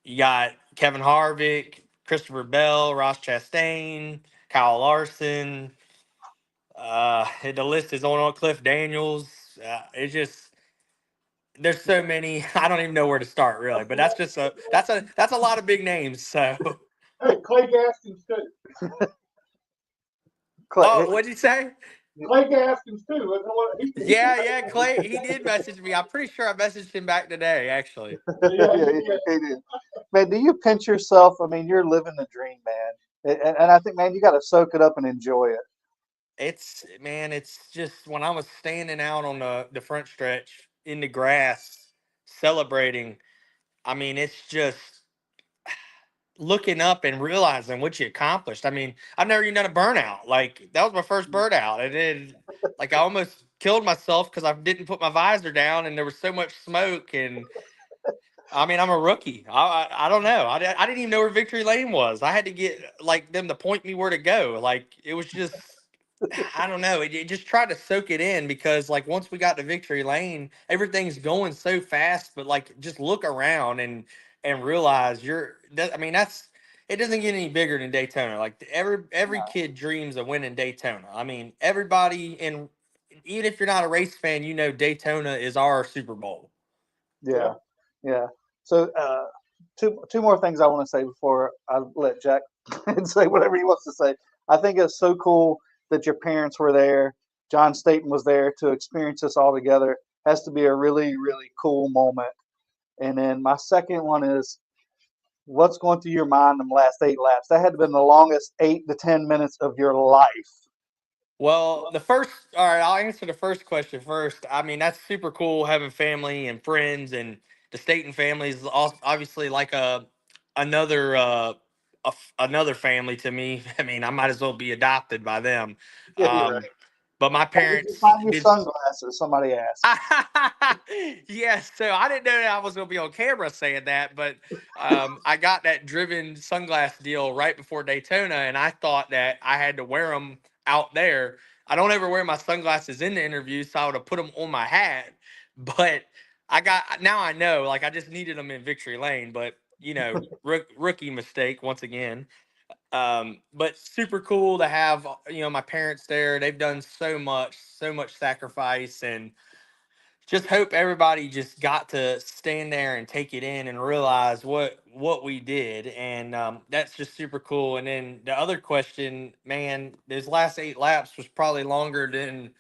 You got Kevin Harvick, Christopher Bell, Ross Chastain, Kyle Larson. The list is on Cliff Daniels. It's just there's so many. I don't even know where to start really. But that's a lot of big names. So, Hey, Clay Gaskins too. Clay, oh, what'd you say? Clay Gaskins too. Isn't what he Yeah, Clay. He did message me. I'm pretty sure I messaged him back today. Actually, yeah, yeah, yeah. he did. Man, do you pinch yourself? I mean, you're living the dream, man. And I think, man, you got to soak it up and enjoy it. it's just when I was standing out on the front stretch in the grass celebrating. I mean, it's just looking up and realizing what you accomplished. I mean, I've never even done a burnout. Like that was my first burnout. And then like I almost killed myself because I didn't put my visor down and there was so much smoke. And I mean, I'm a rookie. I don't know. I didn't even know where Victory Lane was. I had to get like them to point me where to go. Like it was just I don't know. It just tried to soak it in because like once we got to Victory Lane, everything's going so fast. But like just look around and realize I mean that's it doesn't get any bigger than Daytona. Like every kid dreams of winning Daytona. I mean everybody in even if you're not a race fan, Daytona is our Super Bowl. Yeah, yeah. So, two more things I want to say before I let Jack say whatever he wants to say. I think it's so cool that your parents were there. John Staten was there to experience this all together. Has to be a really, really cool moment. And then my second one is what's going through your mind in the last 8 laps? That had to have been the longest 8 to 10 minutes of your life. Well, all right, I'll answer the first question first. I mean, that's super cool having family and friends, and the Staten family is obviously like another another family to me. I mean, I might as well be adopted by them. Yeah, you're right. Um, but my How did you parents find your did. sunglasses? Somebody asked. Yes, so I didn't know that I was going to be on camera saying that, but I got that driven sunglass deal right before Daytona, and I thought that I had to wear them out there. I don't ever wear my sunglasses in the interview, so I would have put them on my hat. But now I know, like I just needed them in Victory Lane, but rookie mistake once again. But super cool to have my parents there. They've done so much sacrifice, and just hope everybody just got to stand there and take it in and realize what we did. And that's just super cool. And then the other question, man, those last 8 laps was probably longer than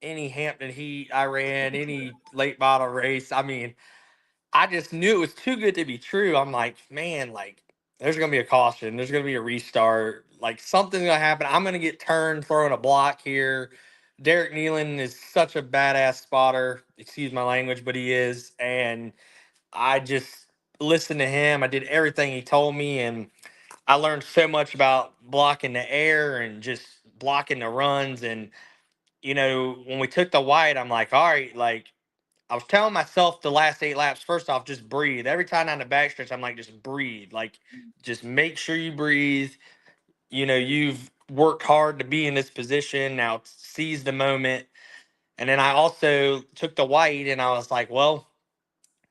any Hampton Heat I ran, any late model race. I mean, I just knew it was too good to be true. I'm like, man, like there's gonna be a caution, there's gonna be a restart, like something's gonna happen. I'm gonna get turned, throwing a block here. Derek Nealon is such a badass spotter. Excuse my language, but he is. And I just listened to him. I did everything he told me, and I learned so much about blocking the air and just blocking the runs. And when we took the white, I'm like, all right, like I was telling myself the last 8 laps, first off, just breathe. Every time on the backstretch, I'm like, just breathe. Like, just make sure you breathe. You've worked hard to be in this position. Now seize the moment. And then I also took the white and I was like, well,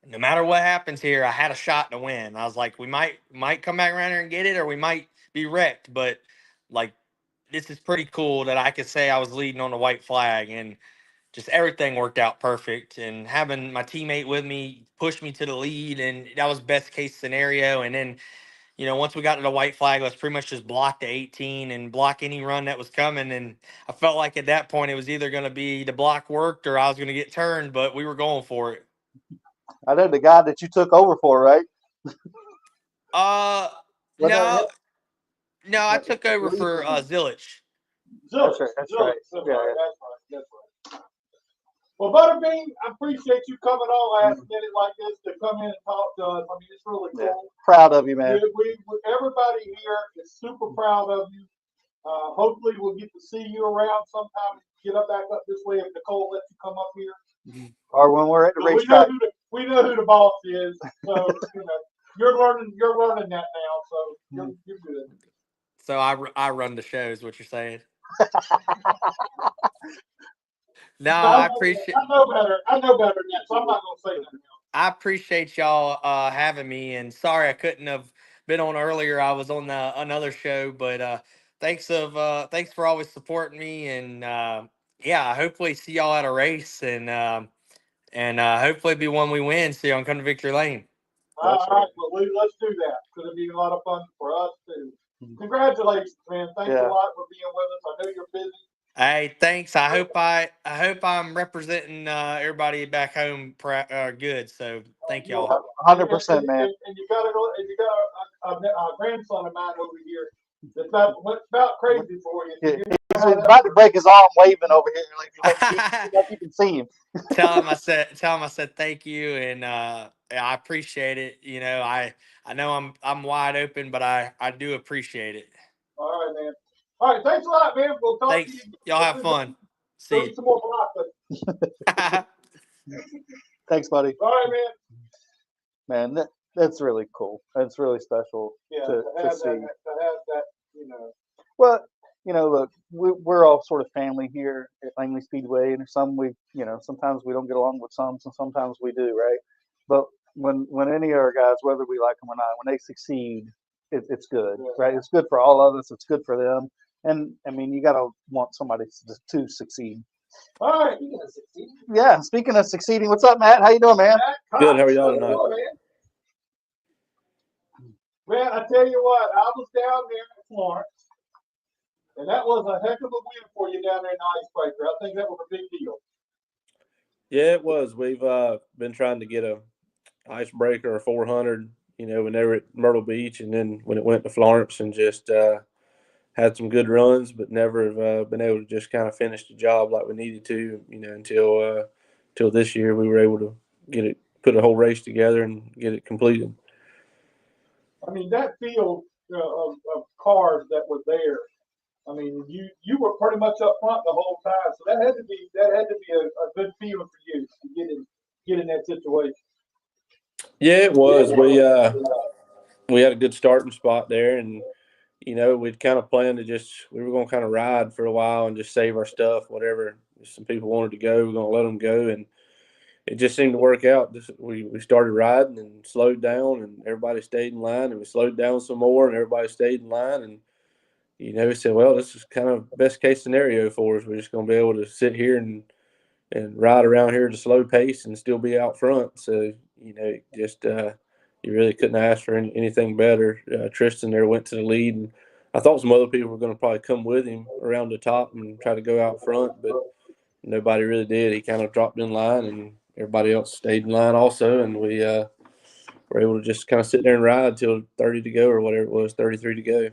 no matter what happens here, I had a shot to win. I was like, we might come back around here and get it, or we might be wrecked. But like, this is pretty cool that I could say I was leading on the white flag, and just everything worked out perfect. And having my teammate with me pushed me to the lead, and that was best case scenario. And then, once we got to the white flag, let's pretty much just block the 18 and block any run that was coming. And I felt like at that point it was either going to be the block worked or I was going to get turned, but we were going for it. I know the guy that you took over for, right? No, I took over for Zilich. That's right. That's right. That's Yeah, right. That's right. Well, Butterbean, I appreciate you coming on last minute like this to come in and talk to us. I mean, it's really cool. yeah. Proud of you, man. Everybody here is super proud of you. Hopefully, we'll get to see you around sometime. Get up back up this way if Nicole lets you come up here. Or when we're at the So racetrack. we know who the boss is. So you're learning that now. So you're good. So I run the show is what you're saying. No, I appreciate. I know better. I know better than that, so I'm not gonna say nothing else. I appreciate y'all having me, and sorry I couldn't have been on earlier. I was on another show, but thanks for always supporting me, and yeah, hopefully see y'all at a race, and hopefully be one we win. So y'all can come to Victory Lane. All right, well, let's do that. It's gonna be a lot of fun for us too. Congratulations, man! Thanks a lot for being with us. I know you're busy. Hey, thanks. I hope I'm representing everybody back home good. So thank y'all. 100%, man. And you got a grandson of mine over here that's about crazy for you. Yeah. He's about to break his arm waving over here, like you can see him. Tell him I said thank you, and I appreciate it. I know I'm wide open, but I do appreciate it. All right, man. All right, thanks a lot, man. We'll talk to you. Y'all have fun. See you. Some more block, Thanks, buddy. all right, man. Man, that's really cool. That's really special to have see. that, Well, look, we're all sort of family here at Langley Speedway, and sometimes we don't get along with some, and sometimes we do, right? But when any of our guys, whether we like them or not, when they succeed, it's good, right? It's good for all of us. It's good for them, and I mean, you gotta want somebody to succeed. All right. Yeah. Speaking of succeeding, what's up, Matt? How you doing, man? Good. How are y'all tonight? Man, I tell you what, I was down there in Florence, and that was a heck of a win for you down there in the Icebreaker. I think that was a big deal. Yeah, it was. We've been trying to get a Icebreaker or 400, when they were at Myrtle Beach, and then when it went to Florence, and just had some good runs, but never have been able to just kind of finish the job like we needed to, until this year we were able to put a whole race together and get it completed. I mean, that field of cars that were there, I mean, you were pretty much up front the whole time, so that had to be a good feeling for you to get in that situation. Yeah, it was. We had a good starting spot there, and we'd kind of planned to we were going to kind of ride for a while and just save our stuff, whatever. If some people wanted to go, we're going to let them go, and it just seemed to work out. We started riding and slowed down, and everybody stayed in line, and we slowed down some more, and everybody stayed in line, and we said, well, this is kind of best case scenario for us. We're just going to be able to sit here and ride around here at a slow pace and still be out front. So, you really couldn't ask for anything better. Tristan there went to the lead, and I thought some other people were going to probably come with him around the top and try to go out front, but nobody really did. He kind of dropped in line, and everybody else stayed in line also, and we were able to just kind of sit there and ride till 30 to go or whatever it was, 33 to go.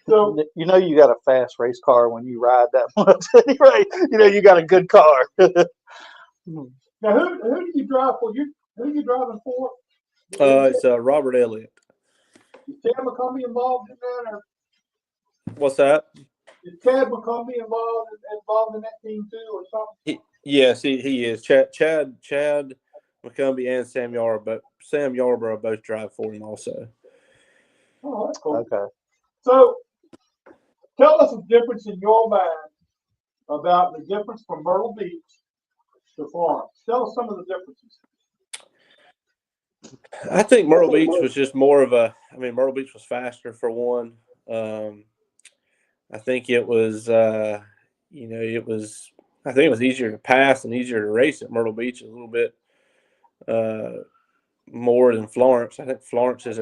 So You know you got a fast race car when you ride that much. Right? You know you got a good car. now, who do you drive for? Who you driving for? It's Robert Elliott. Is Chad McCombie involved in that, or What's that? is Chad McCombie involved in that team too, or something? Yes, he is. Chad McCombie and Sam Yarborough both drive for him also. Oh, that's cool. Okay. So, tell us the difference in your mind about the difference from Myrtle Beach to Florence. Tell us some of the differences. I think Myrtle Beach was just more of Myrtle Beach was faster for one. I think it was, I think it was easier to pass and easier to race at Myrtle Beach a little bit more than Florence. I think Florence is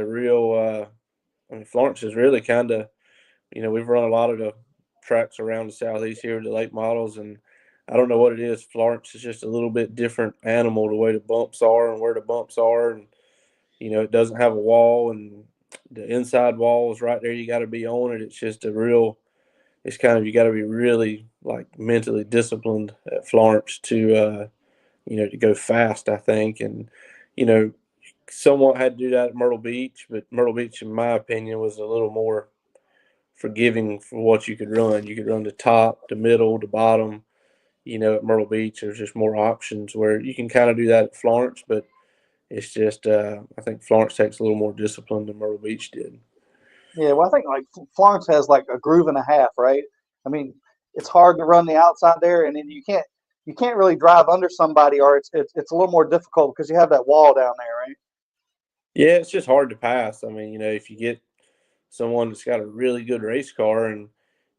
Florence is really kind of, we've run a lot of the tracks around the southeast here, the late models, and I don't know what it is. Florence is just a little bit different animal, the way the bumps are and where the bumps are, and it doesn't have a wall, and the inside wall is right there. You got to be on it. It's just it's kind of, you got to be really like mentally disciplined at Florence to to go fast, I think, and somewhat had to do that at Myrtle Beach, but Myrtle Beach, in my opinion, was a little more forgiving for what you could run. You could run the top, the middle, the bottom. At Myrtle Beach, there's just more options where you can kind of do that at Florence, but it's just I think Florence takes a little more discipline than Myrtle Beach did. Yeah, well, I think like Florence has like a groove and a half, right? I mean, it's hard to run the outside there, and then you can't really drive under somebody, or it's a little more difficult because you have that wall down there, right? Yeah, it's just hard to pass. I mean, if you get someone that's got a really good race car, and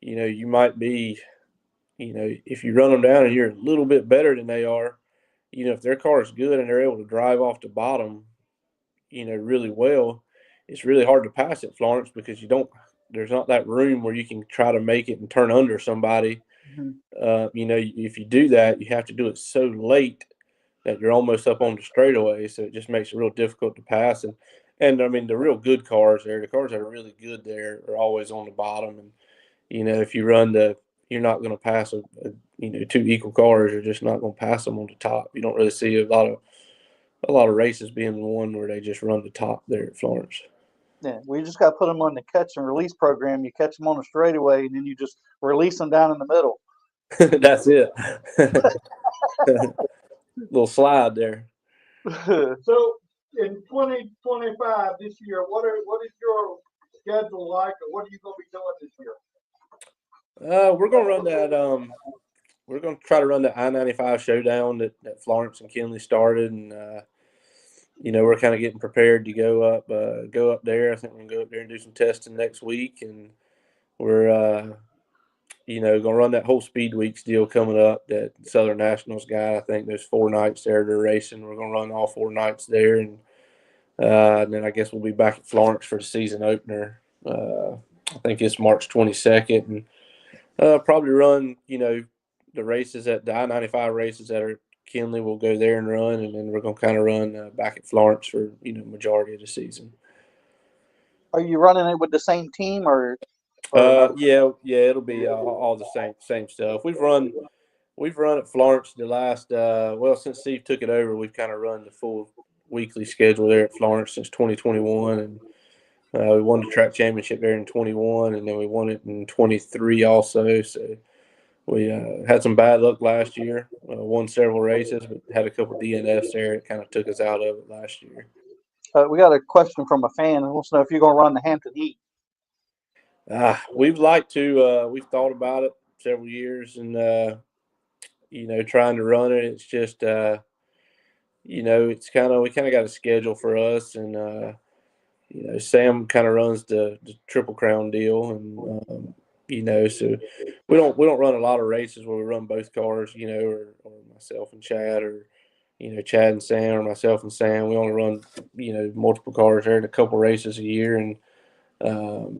you might be, if you run them down and you're a little bit better than they are, if their car is good and they're able to drive off the bottom, really well, it's really hard to pass at Florence because there's not that room where you can try to make it and turn under somebody. Mm-hmm. If you do that, you have to do it so late that you're almost up on the straightaway. So it just makes it real difficult to pass. And I mean, the real good cars there, the cars that are really good there are always on the bottom. And, if you you're not going to pass two equal cars. You're just not going to pass them on the top. You don't really see a lot of races being one where they just run the top there at Florence. Yeah, we just got to put them on the catch and release program. You catch them on the straightaway, and then you just release them down in the middle. That's it. Little slide there. So in 2025 this year, what is your schedule like, or what are you going to be doing this year? We're going to run that. We're going to try to run the I-95 showdown that Florence and Kinley started, and we're kind of getting prepared to go up there. I think we're going to go up there and do some testing next week, and we're going to run that whole Speed Weeks deal coming up that Southern Nationals got. I think there's 4 nights there they're racing. We're going to run all 4 nights there, and then I guess we'll be back at Florence for the season opener. I think it's March 22nd, and probably run the races at the I-95 races that are Kinley. We'll go there and run, and then we're going to kind of run back at Florence for majority of the season. Are you running it with the same team, or yeah, it'll be all the same stuff. We've run at Florence the last since Steve took it over. We've kind of run the full weekly schedule there at Florence since 2021, and we won the track championship there in 21, and then we won it in 23 also. So we had some bad luck last year. Won several races, but had a couple DNFs there. It kind of took us out of it last year. we got a question from a fan who wants to know if you're going to run the Hampton Heat. We've thought about it several years, and trying to run it. It's just it's we kind of got a schedule for us, and Sam kind of runs the Triple Crown deal, and so we don't run a lot of races where we run both cars, or myself and Chad, or Chad and Sam, or myself and Sam. We only run multiple cars there in a couple races a year, and so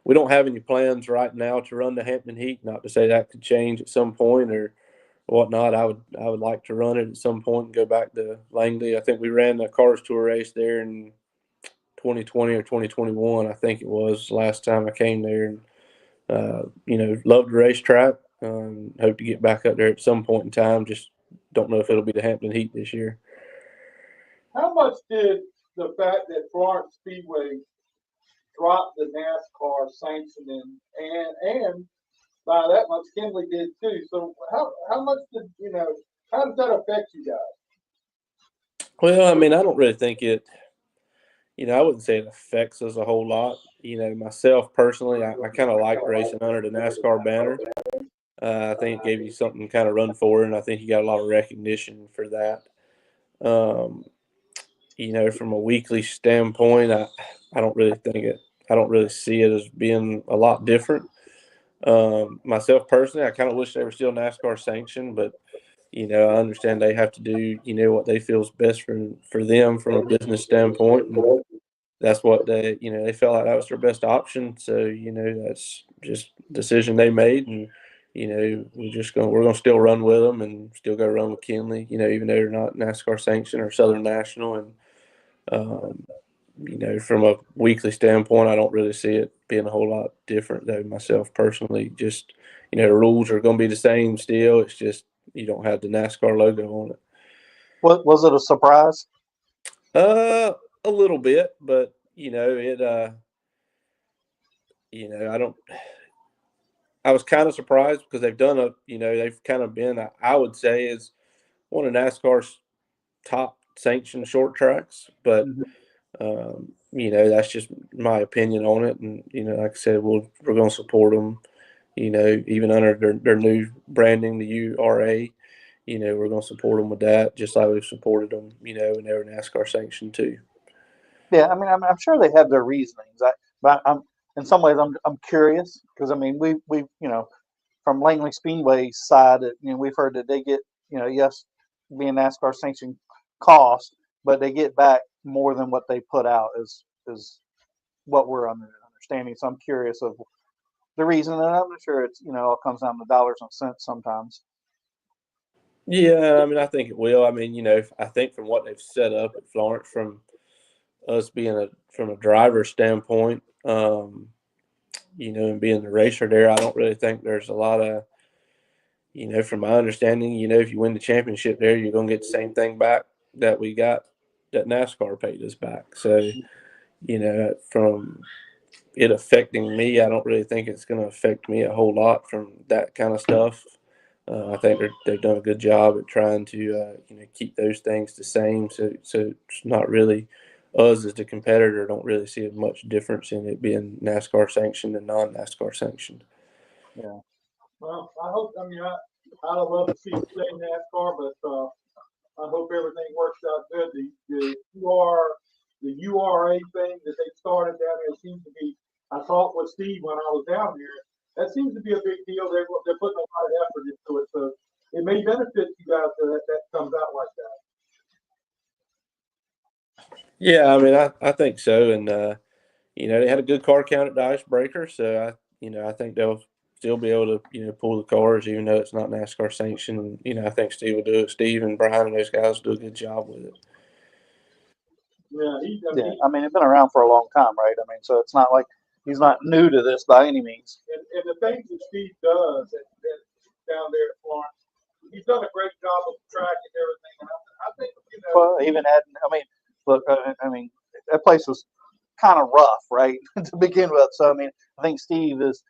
we don't have any plans right now to run the Hampton Heat. Not to say that could change at some point or whatnot. I would like to run it at some point and go back to Langley. I think we ran the Cars Tour race there in 2020 or 2021, I think it was last time I came there. And loved the racetrack. Hope to get back up there at some point in time. Just don't know if it'll be the Hampton Heat this year. How much did the fact that Florence Speedway dropped the NASCAR sanctioning and by that much Kinley did too? So how much did how does that affect you guys? Well, I mean, I don't really think it. I wouldn't say it affects us a whole lot. Myself personally, I kind of like racing under the NASCAR banner. I think it gave you something to kind of run for, and I think you got a lot of recognition for that. From a weekly standpoint, I don't really think it. I don't really see it as being a lot different. Myself personally, I kind of wish they were still NASCAR sanctioned, but I understand they have to do what they feel is best for them from a business standpoint, and that's what they felt like that was their best option. So that's just a decision they made, and we're gonna still run with them and still go run with Kinley. Even though they're not NASCAR sanctioned or Southern National, and from a weekly standpoint, I don't really see it being a whole lot different though. Myself personally, just the rules are going to be the same still. It's just you don't have the NASCAR logo on it. What was it, a surprise? A little bit, but I was kind of surprised because they've done they've kind of been, I would say, is one of NASCAR's top sanctioned short tracks, but that's just my opinion on it. And like I said, we're going to support them. Even under their new branding, the URA. We're going to support them with that, just like we've supported them. And they're NASCAR sanctioned too. Yeah, I mean, I'm sure they have their reasonings. But in some ways, I'm curious because I mean, we from Langley Speedway's side, we've heard that they get yes, being NASCAR sanctioned cost, but they get back more than what they put out is what we're understanding. So I'm curious of the reason, and I'm sure it's all comes down to dollars and cents sometimes. Yeah, I mean, I think it will. I mean, I think from what they've set up at Florence, from us being from a driver standpoint, and being the racer there, I don't really think there's a lot of, from my understanding, if you win the championship there, you're going to get the same thing back that we got, that NASCAR paid us back. So, from it affecting me, I don't really think it's going to affect me a whole lot from that kind of stuff. I think they've done a good job at trying to keep those things the same. So it's not really us as the competitor don't really see as much difference in it being NASCAR sanctioned and non-NASCAR sanctioned. Yeah. Well, I hope. I mean, I'd love to see it stay NASCAR, but I hope everything works out good. The URA thing that they started down there seems to be. I talked with Steve when I was down there. That seems to be a big deal. They're putting a lot of effort into it, so it may benefit you guys that comes out like that. Yeah, I mean, I think so, and they had a good car count at the Icebreaker, so I think they'll still be able to pull the cars even though it's not NASCAR sanctioned. And I think Steve will do it. Steve and Brian and those guys will do a good job with it. Yeah, I mean, it's been around for a long time, right? I mean, so it's not like he's not new to this by any means. And the things that Steve does down there at Florence, he's done a great job of the track and everything. And I think Well, even adding, I mean, look, I mean, that place was kind of rough, right, to begin with. So I mean, I think Steve has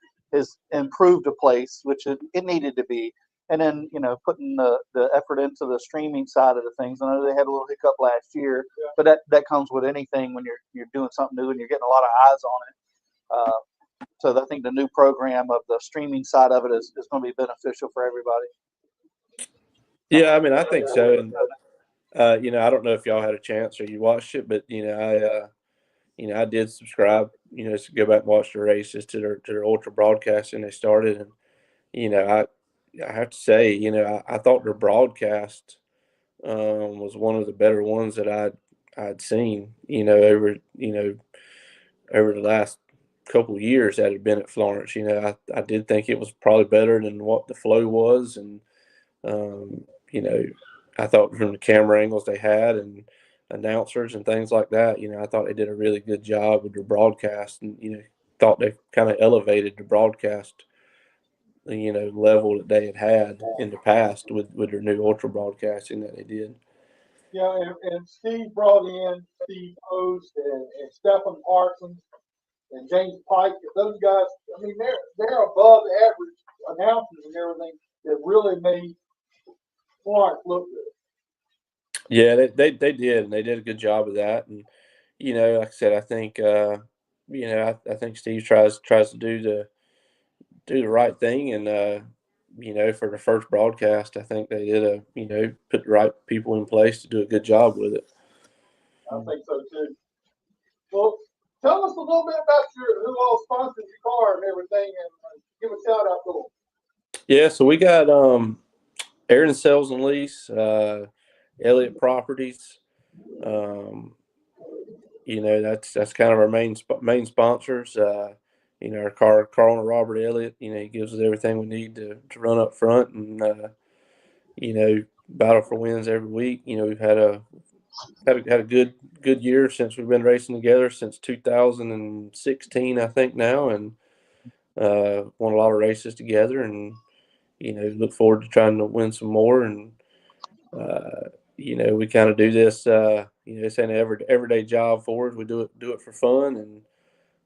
improved the place, which it needed to be. And then putting the effort into the streaming side of the things. I know they had a little hiccup last year, but that comes with anything when you're doing something new and you're getting a lot of eyes on it. So I think the new program of the streaming side of it is going to be beneficial for everybody. Yeah, I mean, I think so. And I don't know if y'all had a chance or you watched it, but I did subscribe, to go back and watch the races to their ultra broadcasting they started, and I have to say, I thought their broadcast was one of the better ones that I'd seen, over the last couple of years that had been at Florence. I did think it was probably better than what the flow was, and I thought from the camera angles they had, and announcers and things like that. You know, I thought they did a really good job with their broadcast, and you know, thought they kind of elevated the broadcast, you know, level that they had in the past with their new ultra broadcasting that they did. Yeah, and Steve brought in Steve Ost and Stephen Parsons and James Pike. Those guys, I mean, they're above average announcers and everything that really made Florence look good. Yeah, they did, and they did a good job of that. And you know, like I said, I think you know, I think Steve tries to do the right thing, and you know, for the first broadcast, I think they did you know, put the right people in place to do a good job with it. I think so too. Well, tell us a little bit about who all sponsors your car and everything, and give a shout out to them. Yeah, so we got Aaron Sales and Lease, Elliott Properties. You know, that's kind of our main sponsors. You know, our car owner Robert Elliott. You know, he gives us everything we need to run up front, and you know, battle for wins every week. You know, we've had a good year since we've been racing together since 2016, I think now, and won a lot of races together, and you know, look forward to trying to win some more. And you know, we kind of do this. You know, it's an everyday job for us. We do it for fun, and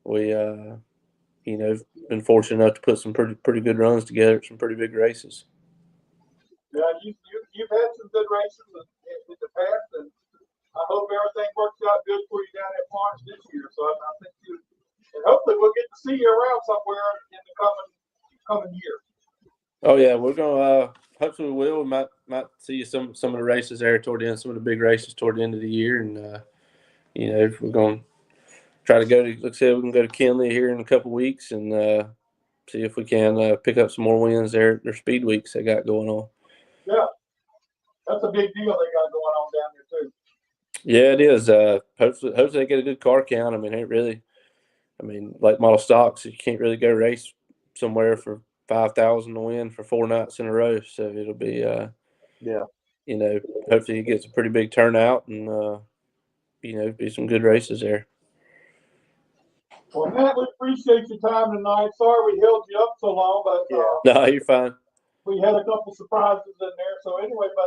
we you know, been fortunate enough to put some pretty good runs together at some pretty big races. Yeah, you've had some good races in the past, and I hope everything works out good for you down at Florence this year. So I think and hopefully we'll get to see you around somewhere in the coming year. Oh yeah, we're gonna hopefully we will. We might see you some of the races there toward the end, some of the big races toward the end of the year, and you know, we're gonna try to go to. Let's say we can go to Kinley here in a couple weeks and see if we can pick up some more wins there at their speed weeks they got going on. Yeah, that's a big deal they got going on down there too. Yeah, it is. Hopefully they get a good car count. I mean, it really. I mean, late model stocks, you can't really go race somewhere for 5,000 to win for 4 nights in a row. So it'll be, Yeah. You know, hopefully it gets a pretty big turnout and, you know, be some good races there. Well, Matt, we appreciate your time tonight. Sorry we held you up so long, but No, you're fine. we had a couple surprises in there. So anyway, but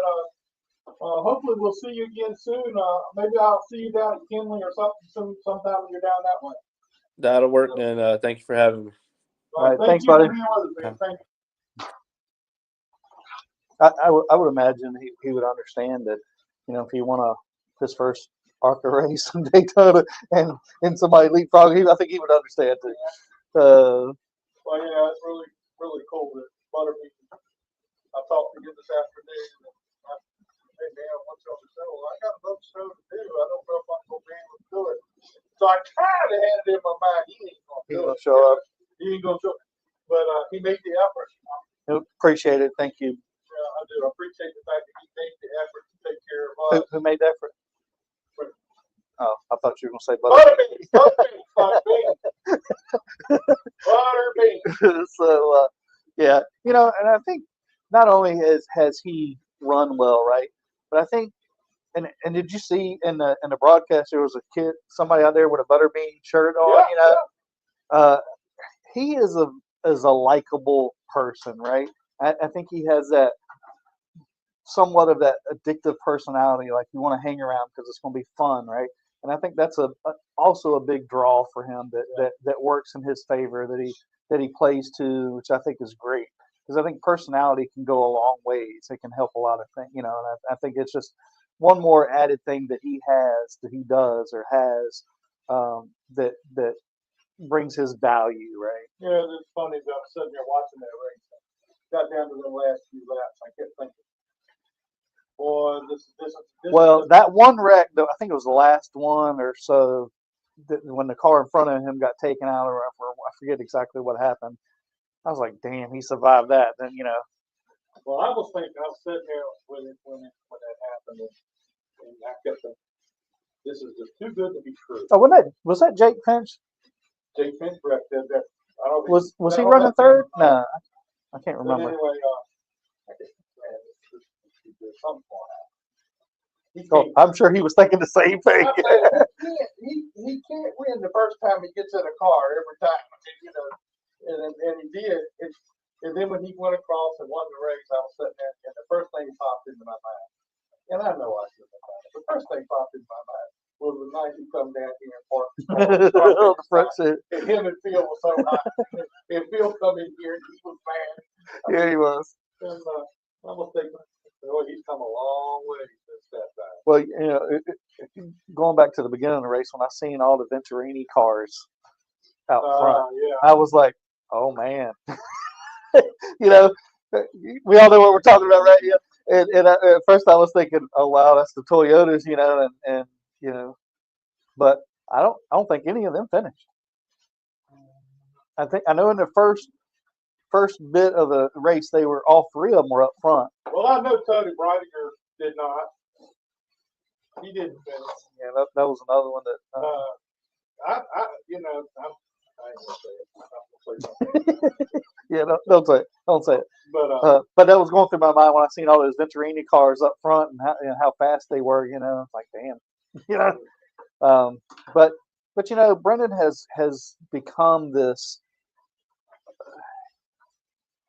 hopefully we'll see you again soon. Maybe I'll see you down at Kinley or something sometime when you're down that way. That'll work, and thank you for having me. All right, Thanks, you buddy. for being with us, man. Thank you. I would imagine he would understand that, you know, if he won his first ARCA race in Daytona and somebody leapfrog, I think he would understand too. Well, yeah, it's really, really cool that Butterbean. I talked to him this afternoon. And hey, man, what's on the show? I got another show to do. I don't know if I'm going to be able to do it. So I kind of had it in my mind. He ain't going to show up. He ain't going to show up. But he made the effort. Appreciate it. Thank you. Yeah, I do. I appreciate the fact that he made the effort to take care of us. Who made the effort? Oh, I thought you were going to say Butterbean. Butterbean. So, yeah, you know, and I think not only has he run well, right, but I think, and did you see in the broadcast there was somebody out there with a Butterbean shirt on? Yeah, you know, he is a likable person, right? I think he has that somewhat of that addictive personality, like you want to hang around because it's going to be fun, right? And I think that's also a big draw for him that works in his favor, that he plays to, which I think is great, because I think personality can go a long ways. It can help a lot of things, you know. And I think it's just one more added thing that he does that brings his value, right? Yeah, it's funny that I'm sitting there watching that race. Got down to the last few laps. I kept thinking, boy, this that one wreck, though, I think it was the last one or so, when the car in front of him got taken out, or I forget exactly what happened. I was like, damn, he survived that. Then, you know. Well, I was sitting there when that happened, and I kept thinking, this is just too good to be true. Oh, was that Jake Finch? Jake Finch wrecked that. I don't think was he running third? No, I can't remember. But anyway, I guess something going on. He Oh, can't. I'm sure he was thinking the same thing. I'm saying, he can't win the first time he gets in a car every time. I mean, you know, and he did. And then when he went across and won the race, I was sitting there, and the first thing popped into my mind, and I know I shouldn't have done it. The first thing popped into my mind was the night he come down here and parked The front seat. and him and Phil was so hot. And Phil come in here and he was mad. Yeah, he was. And I was thinking, oh, he's come a long way since that time. Well, you know, going back to the beginning of the race, when I seen all the Venturini cars out front, Yeah. I was like, oh man. You know, we all know what we're talking about, right? Yeah. And at first I was thinking, oh wow, that's the Toyotas, you know, and you know, but I don't think any of them finished. I know in the first bit of the race, they were all three of them were up front. Well, I know Tony Breitinger did not. He didn't finish. Yeah, that was another one that. You know, I ain't gonna say it. I'm not gonna say nothing. Yeah, don't say it. Don't say it. But that was going through my mind when I seen all those Venturini cars up front and how fast they were. You know, it's like, damn. You know, but you know, Brendan has become this.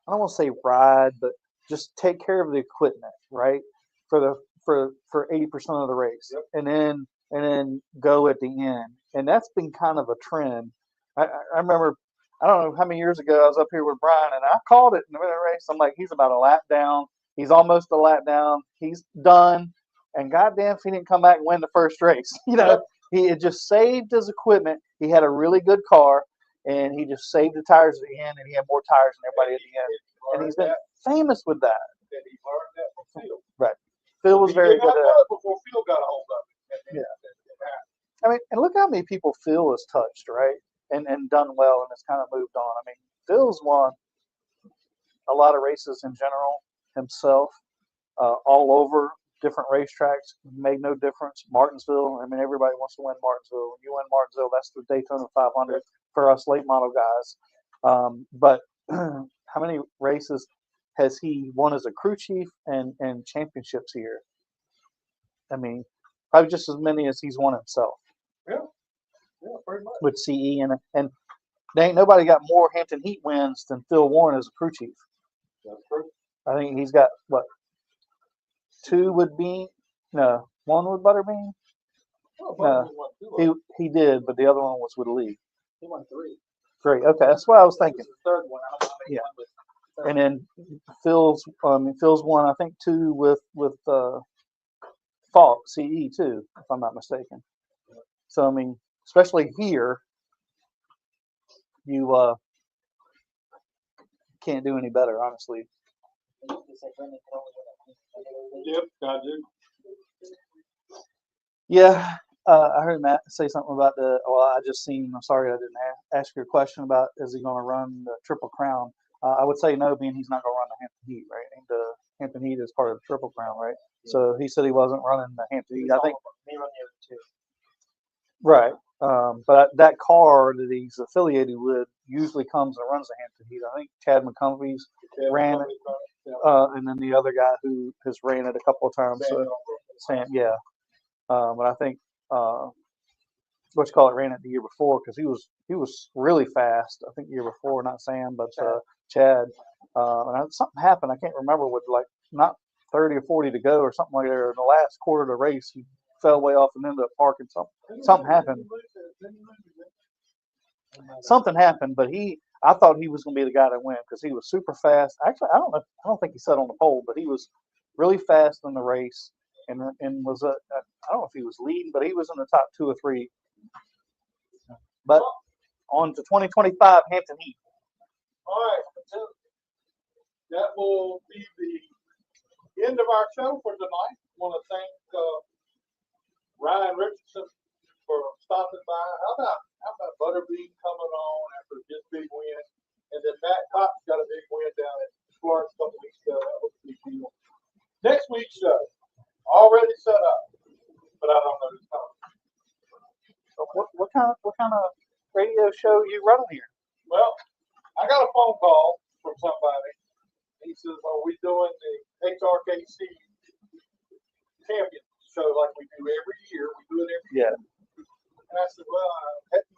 I don't want to say ride, but just take care of the equipment, right? For 80% of the race, Yep. and then go at the end, and that's been kind of a trend. I remember, I don't know how many years ago I was up here with Brian, and I called it in the race. I'm like, he's about a lap down. He's almost a lap down. He's done, and goddamn, if he didn't come back and win the first race, you know, he had just saved his equipment. He had a really good car. And he just saved the tires at the end, and he had more tires than everybody at the end. And he's been famous with that. And he learned that from Phil. Right. Phil was very good at that. Before Phil got a hold of it. Yeah. I mean, and look how many people Phil has touched, right? And done well and has kind of moved on. I mean, Phil's won a lot of races in general himself, all over different racetracks. Made no difference. Martinsville, I mean, everybody wants to win Martinsville. When you win Martinsville, that's the Daytona 500 for us late model guys. But how many races has he won as a crew chief and championships here? I mean, probably just as many as he's won himself. Yeah, pretty much. With CE and there ain't nobody got more Hampton Heat wins than Phil Warren as a crew chief. That's true. I think he's got what, 2 with Bean? No, 1 with Butterbean. No, he did, but the other one was with Lee. He won 3. 3. Okay, that's what I was thinking. The third one. I don't know how many Yeah. won with. And then Phil's won, I think, 2 with Falk CE too, if I'm not mistaken. So I mean, especially here, you can't do any better, honestly. Yep, I do. Yeah, I heard Matt say something about I just seen. I'm sorry I didn't ask you a question about is he going to run the Triple Crown? I would say no, being he's not going to run the Hampton Heat, right? And the Hampton Heat is part of the Triple Crown, right? Yeah. So he said he wasn't running the Hampton Heat. I think he run the other 2. Right. But that car that he's affiliated with usually comes and runs the Hampton Heat. I think Chad McCumbie's ran it, and then the other guy who has ran it a couple of times. Sam, yeah. But I think ran it the year before because he was really fast. I think the year before, not Sam, but Chad. And something happened. I can't remember with like not 30 or 40 to go or something like that. In the last quarter of the race, he fell way off and ended up parking. Something happened. Something happened, but I thought he was going to be the guy to win because he was super fast. Actually, I don't think he sat on the pole, but he was really fast in the race and was I don't know if he was leading, but he was in the top 2 or 3. But on to 2025 Hampton Heat. All right, that will be the end of our show for tonight. I want to thank Ryan Richardson for stopping by. How about Butterbean coming on after his big win? And then Matt Cox got a big win down at Florence a couple weeks ago. That was a big deal. Next week's show already set up, but I don't know this time. So what kind of radio show are you running here? Well, I got a phone call from somebody. He says, "Are we doing the HRKC Champions show like we do every year. We do it every Yeah. year. And I said, well, I hadn't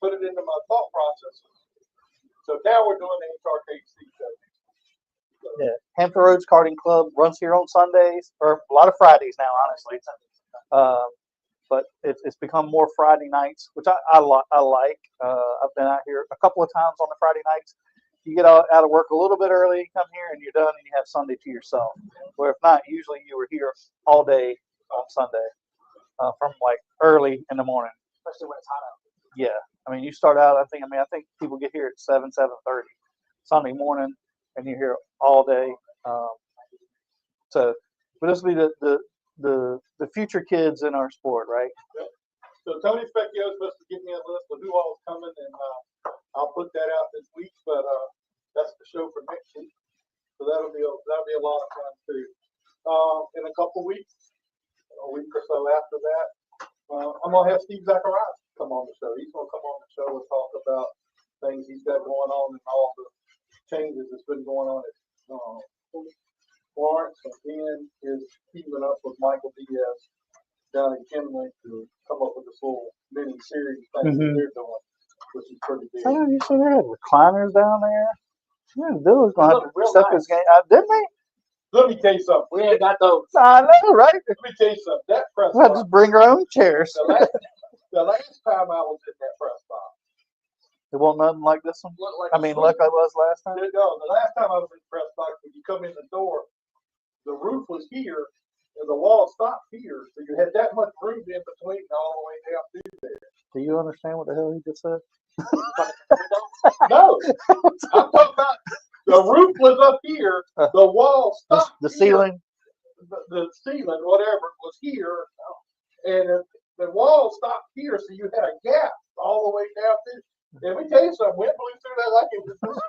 put it into my thought process. So now we're doing the HRKC show. So, Yeah. Hampton Roads Karting Club runs here on Sundays, or a lot of Fridays now, honestly. But it's become more Friday nights, which I like. I've been out here a couple of times on the Friday nights. You get out of work a little bit early, come here, and you're done, and you have Sunday to yourself. Or if not, usually you were here all day on Sunday, from like early in the morning. Especially when it's hot out. Yeah, I mean, you start out. I think people get here at 7:30 Sunday morning, and you're here all day. But this will be the future kids in our sport, right? So Tony Specchio is supposed to give me a list of who all's coming, and I'll put that out this week. But that's the show for next week. So that'll be a lot of fun too. In a couple weeks, a week or so after that, I'm gonna have Steve Zacharias come on the show. He's gonna come on the show and talk about things he's got going on and all the changes that's been going on at Florence, and then is teaming up with Michael Diaz down in Kenley to come up with this little mini series thing that they're doing, which is pretty big. Oh, you see they had recliners down there. Yeah, Dylan's gonna have to Real step his game out, didn't they? Let me tell you something. We ain't got those. I know, right? Let me tell you something. That press We'll have to box, just bring our own chairs. the last time I was in that press box, It won't nothing like this one. Look like I mean, like I was last time. no, the last time I was in the press box, when you come in the door, the roof was here and the wall stopped here. So you had that much room in between all the way down through there. Do you understand what the hell he just said? No, I'm talking about the roof was up here, the wall stopped The here, ceiling. the ceiling, whatever, was here, and the wall stopped here, so you had a gap all the way down through. And we tell you something, wind blew through that like it was just,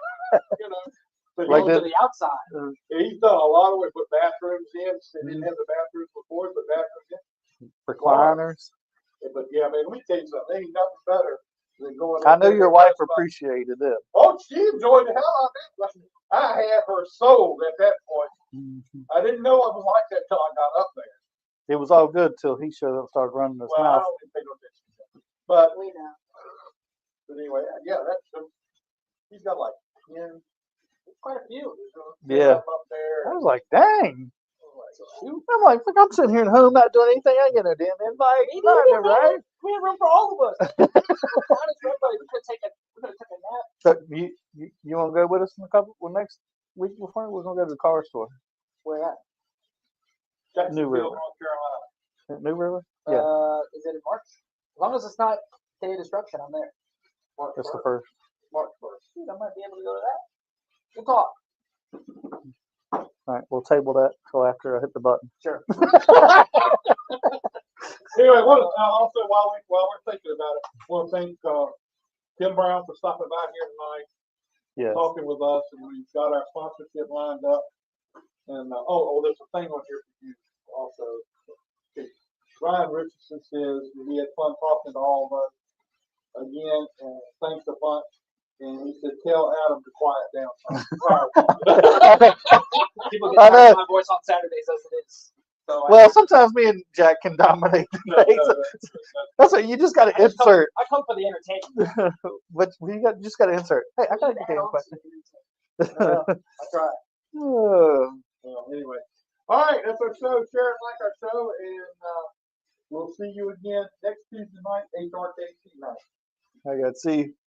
you know. But Like Going that- to the outside. he's done a lot of work, put bathrooms in. They didn't have the bathrooms before, but bathrooms in. Recliners. But yeah, man, let me tell you something. There ain't nothing better than going. I up know there your to wife Best Buy. appreciated it. Oh, she enjoyed the hell out of it. I had her sold at that point. I didn't know I was like that till I got up there. It was all good till he showed up and started running his Well, I mouth. don't even pay no attention to that. But We know. anyway, yeah, that's he's got like 10. Quite a few. Yeah. Up there. I was like, dang. Shoot. I'm like, look, I'm sitting here at home not doing anything. I get no damn invite. Nothing, right? We have room for all of us. We could have taken a nap. So you want to go with us in next week before? We're gonna go to the car store. Where at? Jacksonville, River. North Carolina. At New River? Yeah. Is it in March? As long as it's not Day of Destruction, I'm there. March That's the 1st. first. March 1st. Shoot, I might be able to go to that. We'll talk. All right, we'll table that till after I hit the button. Sure. Anyway, also while we're thinking about it, I want to thank Tim Brown for stopping by here tonight, Yeah. talking with us, and we've got our sponsorship lined up. And there's a thing on here for you also. Ryan Richardson says we had fun talking to all of us again, and thanks a bunch. And he said, tell Adam to quiet down. People I get tired know. of my voice on Saturdays as it is. So Well, sometimes me and Jack can dominate the things. That's what you just got to insert. I come for the entertainment. But you just got to insert. Hey, I got a damn question. Well, I try. Oh. Well, anyway. All right, that's our show. Share it, like our show, and we'll see you again next Tuesday night, HRKC night. I got to see.